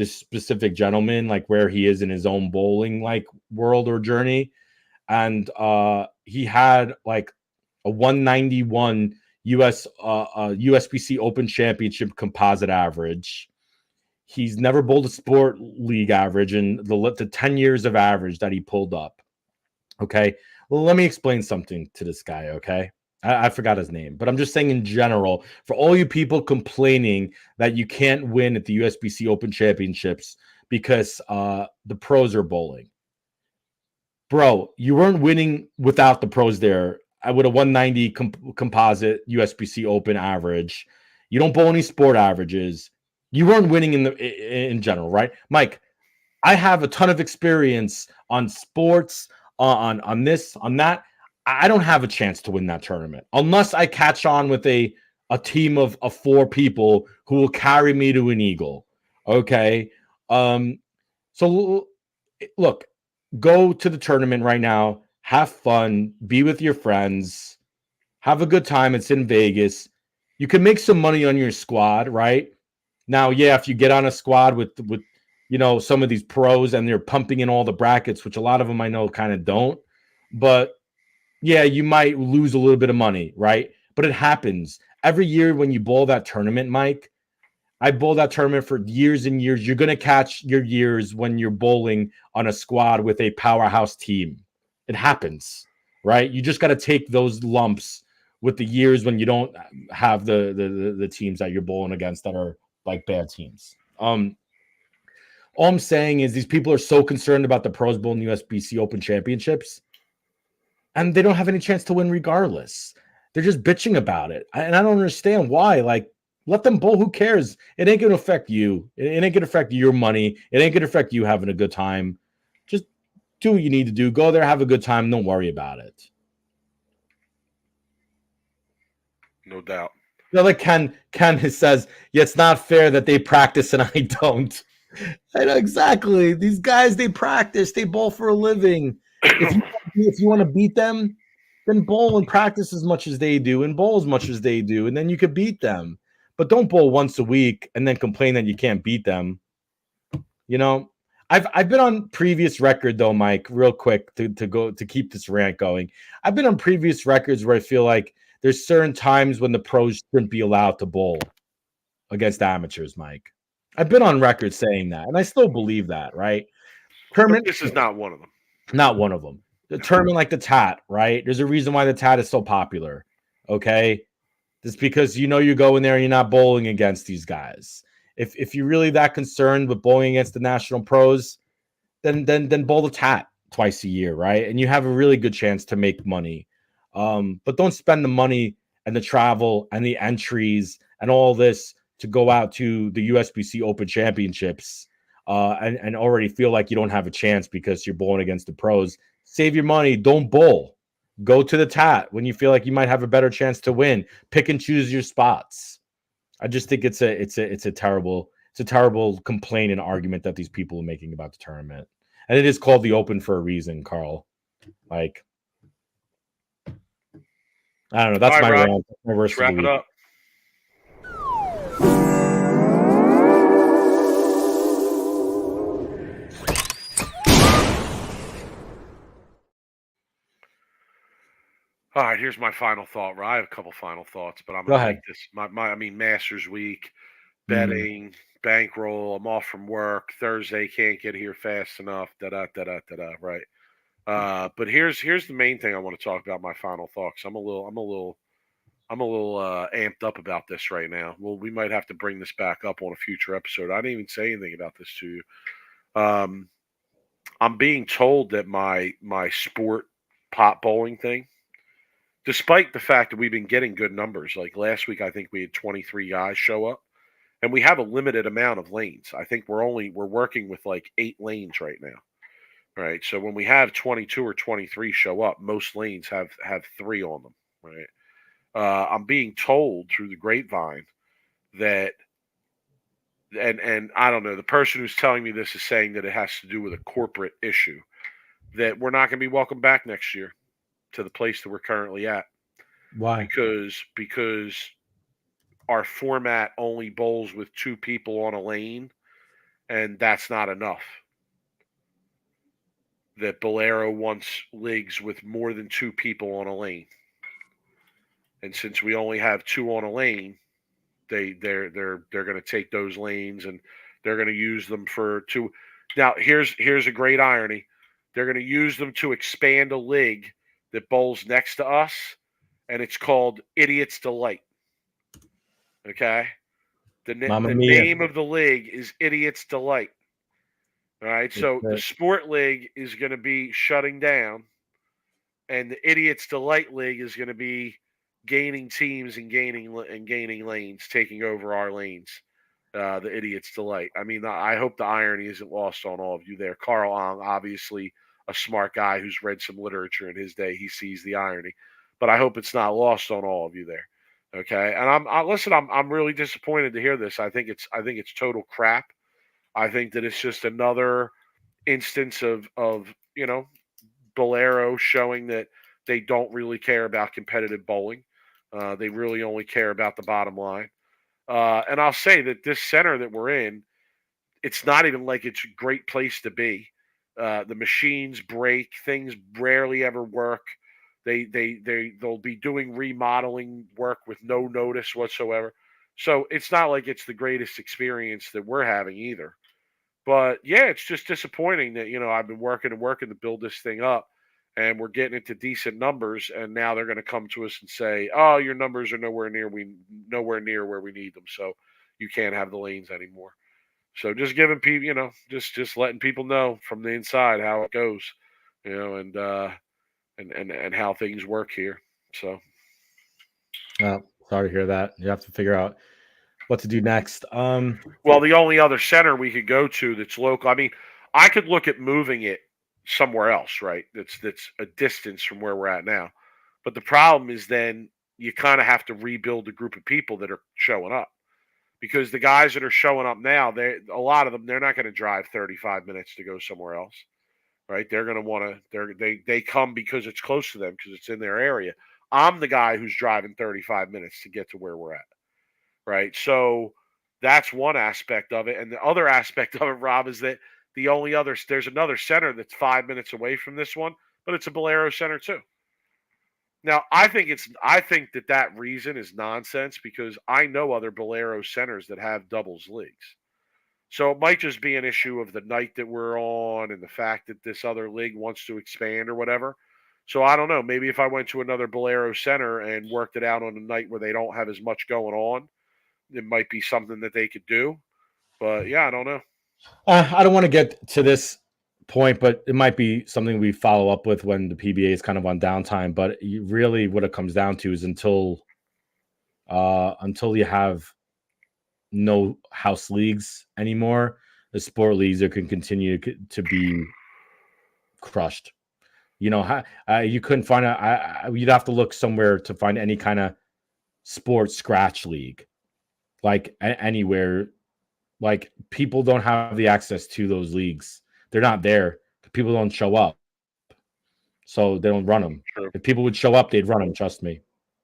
specific gentleman, like where he is in his own bowling like world or journey. And he had like a 191 USBC Open Championship composite average. He's never bowled a sport league average in the 10 years of average that he pulled up. Okay. Well, let me explain something to this guy. Okay. I forgot his name, but I'm just saying in general, for all you people complaining that you can't win at the USBC Open Championships because the pros are bowling. Bro, you weren't winning without the pros there. I would have 190 composite USBC Open average. You don't bowl any sport averages. You weren't winning in general, right? Mike, I have a ton of experience on sports, on this, on that. I don't have a chance to win that tournament unless I catch on with a team of 4 people who will carry me to an eagle. Okay. So look, go to the tournament right now, have fun, be with your friends, have a good time. It's in Vegas. You can make some money on your squad, right? Now, yeah, if you get on a squad with some of these pros and they're pumping in all the brackets, which a lot of them I know kind of don't, but yeah, you might lose a little bit of money, right? But it happens. Every year when you bowl that tournament, Mike, I bowled that tournament for years and years. You're going to catch your years when you're bowling on a squad with a powerhouse team. It happens, right? You just got to take those lumps with the years when you don't have the teams that you're bowling against that are like bad teams. All I'm saying is these people are so concerned about the pros bowling USBC Open Championships, and they don't have any chance to win regardless. They're just bitching about it. And I don't understand why. Like, let them bowl. Who cares? It ain't going to affect you. It ain't going to affect your money. It ain't going to affect you having a good time. Just do what you need to do. Go there, have a good time. Don't worry about it. No doubt. Like Ken says, yeah, it's not fair that they practice and I don't. I know exactly. These guys, they practice, they bowl for a living. If you want to beat them, then bowl and practice as much as they do, and bowl as much as they do, and then you could beat them. But don't bowl once a week and then complain that you can't beat them. You know, I've been on previous record though, Mike, real quick to keep this rant going. I've been on previous records where I feel like there's certain times when the pros shouldn't be allowed to bowl against amateurs, Mike. I've been on record saying that, and I still believe that, right? But Tournament, this is not one of them. not one of them. The tournament like the Tat, right? There's a reason why the Tat is so popular. Okay. It's because you know you go in there and you're not bowling against these guys. If you're really that concerned with bowling against the national pros, then bowl the Tat twice a year, right? And you have a really good chance to make money. But don't spend the money and the travel and the entries and all this to go out to the USBC Open Championships and already feel like you don't have a chance because you're bowling against the pros. Save your money. Don't bowl. Go to the Tat when you feel like you might have a better chance to win. Pick and choose your spots. I just think it's a terrible complaint and argument that these people are making about the tournament. And it is called the Open for a reason, Carl. Like, I don't know. That's my Rob, rant. My verse let's wrap it up. All right, here's my final thought. I have a couple final thoughts, but I'm Go going to ahead. make this Masters week, betting, bankroll. I'm off from work Thursday. Can't get here fast enough. Right. But here's the main thing I want to talk about. My final thoughts. I'm a little amped up about this right now. Well, we might have to bring this back up on a future episode. I didn't even say anything about this to you. I'm being told that my sport pot bowling thing, despite the fact that we've been getting good numbers, like last week, I think we had 23 guys show up, and we have a limited amount of lanes. I think we're working with like 8 lanes right now. Right. So when we have 22 or 23 show up, most lanes have 3 on them. Right. I'm being told through the grapevine that, and I don't know, the person who's telling me this is saying that it has to do with a corporate issue, that we're not going to be welcome back next year to the place that we're currently at. Why? Because our format only bowls with 2 people on a lane, and that's not enough. That Bolero wants leagues with more than 2 people on a lane. And since we only have 2 on a lane, they're going to take those lanes and they're going to use them for 2. Now here's a great irony. They're going to use them to expand a league that bowls next to us, and it's called Idiot's Delight. Okay, the name of the league is Idiot's Delight. All right, so the Sport League is going to be shutting down, and the Idiot's Delight League is going to be gaining teams and gaining lanes, taking over our lanes. The Idiot's Delight. I mean, I hope the irony isn't lost on all of you there. Carl Ong, obviously a smart guy who's read some literature in his day, he sees the irony, but I hope it's not lost on all of you there. Okay, and I'm really disappointed to hear this. I think it's total crap. I think that it's just another instance of Bolero showing that they don't really care about competitive bowling. They really only care about the bottom line. And I'll say that this center that we're in, it's not even like it's a great place to be. The machines break, things rarely ever work. They'll be doing remodeling work with no notice whatsoever. So it's not like it's the greatest experience that we're having either. But yeah, it's just disappointing that I've been working to build this thing up, and we're getting into decent numbers, and now they're going to come to us and say, "Oh, your numbers are nowhere near where we need them, so you can't have the lanes anymore." So just giving people, just letting people know from the inside how it goes, and how things work here. So, Sorry to hear that. You have to figure out what to do next. Well, the only other center we could go to that's local. I mean, I could look at moving it somewhere else, right? That's a distance from where we're at now. But the problem is then you kind of have to rebuild the group of people that are showing up. because the guys that are showing up now, a lot of them, they're not going to drive 35 minutes to go somewhere else, right? They're going to want to. They come because it's close to them because it's in their area. I'm the guy who's driving 35 minutes to get to where we're at, right? So that's one aspect of it, and the other aspect of it, Rob, is that there's another center that's 5 minutes away from this one, but it's a Bolero center too. Now, I think that reason is nonsense because I know other Bolero centers that have doubles leagues. So it might just be an issue of the night that we're on and the fact that this other league wants to expand or whatever. So I don't know. Maybe if I went to another Bolero center and worked it out on a night where they don't have as much going on, it might be something that they could do. But yeah, I don't know. I don't want to get to this point, but it might be something we follow up with when the PBA is kind of on downtime. But really, what it comes down to is until you have no house leagues anymore, the sport leagues can continue to be crushed. You know, you couldn't find you'd have to look somewhere to find any kind of sports scratch league, like anywhere. Like people don't have the access to those leagues. They're not there. People don't show up, so they don't run them. True. If people would show up, they'd run them. Trust me.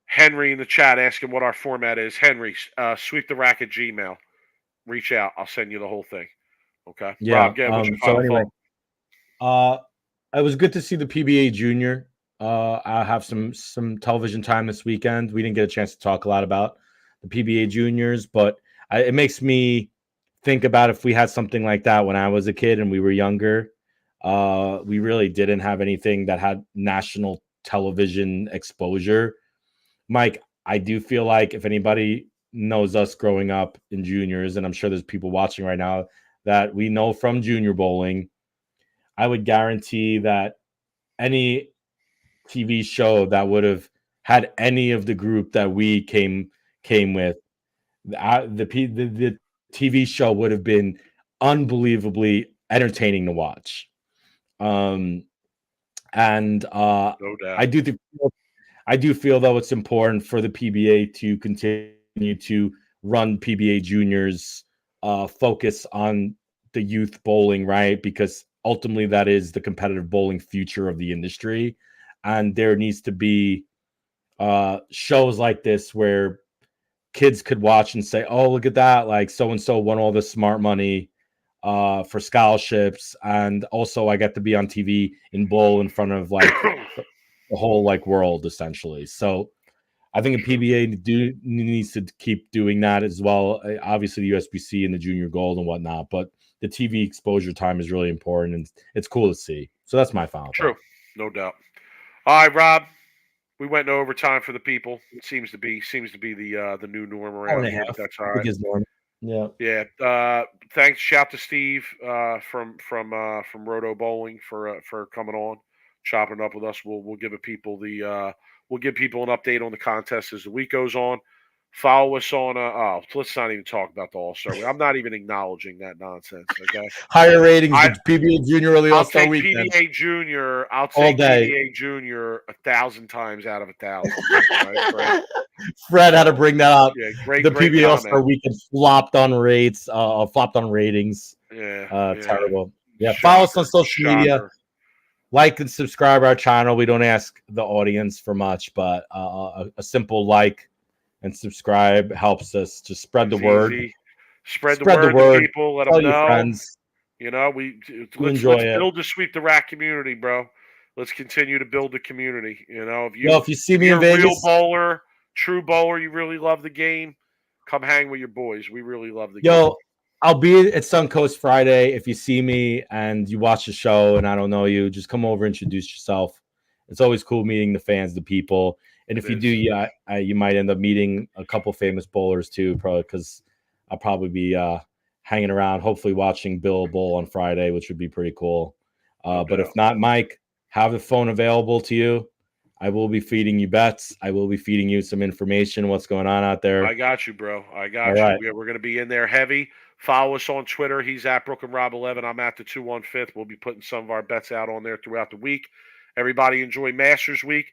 Henry in the chat asking what our format is. Henry, sweep the rack at Gmail. Reach out. I'll send you the whole thing. Okay. Yeah. Rob, what's your So final anyway, thought? it was good to see the PBA Junior. I have some television time this weekend. We didn't get a chance to talk a lot about the PBA Juniors, but it makes me think about if we had something like that when I was a kid and we were younger. We really didn't have anything that had national television exposure. Mike, I do feel like if anybody knows us growing up in juniors, and I'm sure there's people watching right now that we know from junior bowling, I would guarantee that any TV show that would have had any of the group that we came with, the TV show would have been unbelievably entertaining to watch. No doubt. I do feel though it's important for the PBA to continue to run PBA juniors, focus on the youth bowling, right? Because ultimately that is the competitive bowling future of the industry. And there needs to be shows like this where kids could watch and say, oh, look at that. Like so-and-so won all this smart money for scholarships. And also I get to be on TV in bowl in front of like the whole like world essentially. So I think a PBA needs to keep doing that as well. Obviously the USBC and the junior gold and whatnot, but the TV exposure time is really important and it's cool to see. So that's my final True. thought. No doubt. All right, Rob. We went in overtime for the people. It seems to be the new norm around here. That's all right. Yeah. Yeah. Thanks. Shout to Steve from Roto Bowling for coming on, chopping it up with us. We'll give people we'll give people an update on the contest as the week goes on. Follow us on let's not even talk about the All-Star. I'm not even acknowledging that nonsense. Okay. Higher ratings than PBA Junior or the All-Star weekend. PBA Junior. I'll take PBA Junior 1,000 times out of 1,000. Right, Fred had to bring that up. Yeah, great. The PBA All-Star weekend flopped on ratings. Flopped on ratings. Yeah. Terrible. Yeah. Follow us on social media. Like and subscribe our channel. We don't ask the audience for much, but a simple like and subscribe helps us to spread the word. Spread the word to people. Let them know. Friends. You know, let's build the Sweep the Rack community, bro. Let's continue to build the community. You know, if you see me in Vegas, real bowler, true bowler, you really love the game, come hang with your boys. We really love the game. I'll be at Suncoast Friday. If you see me and you watch the show and I don't know you, just come over, introduce yourself. It's always cool meeting the fans, the people. And if you do, you might end up meeting a couple famous bowlers too, probably because I'll probably be hanging around, hopefully watching Bill bowl on Friday, which would be pretty cool. But if not, Mike, have the phone available to you. I will be feeding you bets. I will be feeding you some information, what's going on out there. I got you, bro. I got you. Right. We're going to be in there heavy. Follow us on Twitter. He's at BrooklynRob11. I'm at the 215. We'll be putting some of our bets out on there throughout the week. Everybody enjoy Masters Week.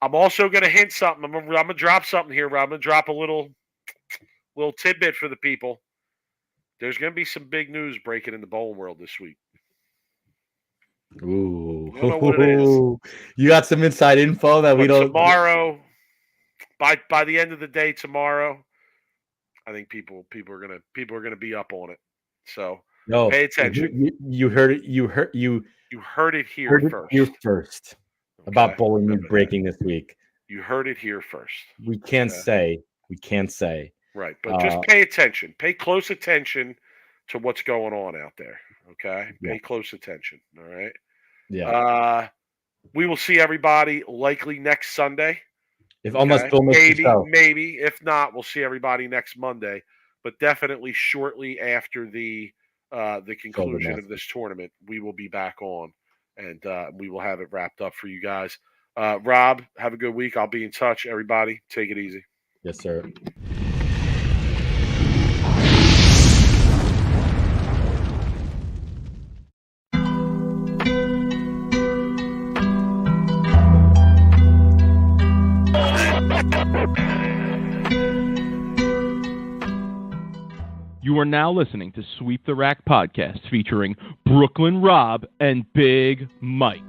I'm also going to hint something. I'm going to drop something here, Rob. I'm going to drop a little little tidbit for the people. There's going to be some big news breaking in the bowling world this week. Ooh, You don't know what it is. You got some inside info that we don't. Tomorrow, by the end of the day tomorrow, I think people are gonna be up on it. So pay attention. You heard it. You heard it here first. Okay. About bowling news breaking this week. You heard it here first. We can't say. Right, but just pay attention. Pay close attention to what's going on out there. Okay, pay close attention. All right. Yeah. We will see everybody likely next Sunday. Unless Bill misses the show. Maybe. If not, we'll see everybody next Monday. But definitely shortly after the conclusion of this tournament, we will be back on, and we will have it wrapped up for you guys. Rob, have a good week. I'll be in touch. Everybody, take it easy. Yes, sir. You are now listening to Sweep the Rack podcast featuring Brooklyn Rob and Big Mike.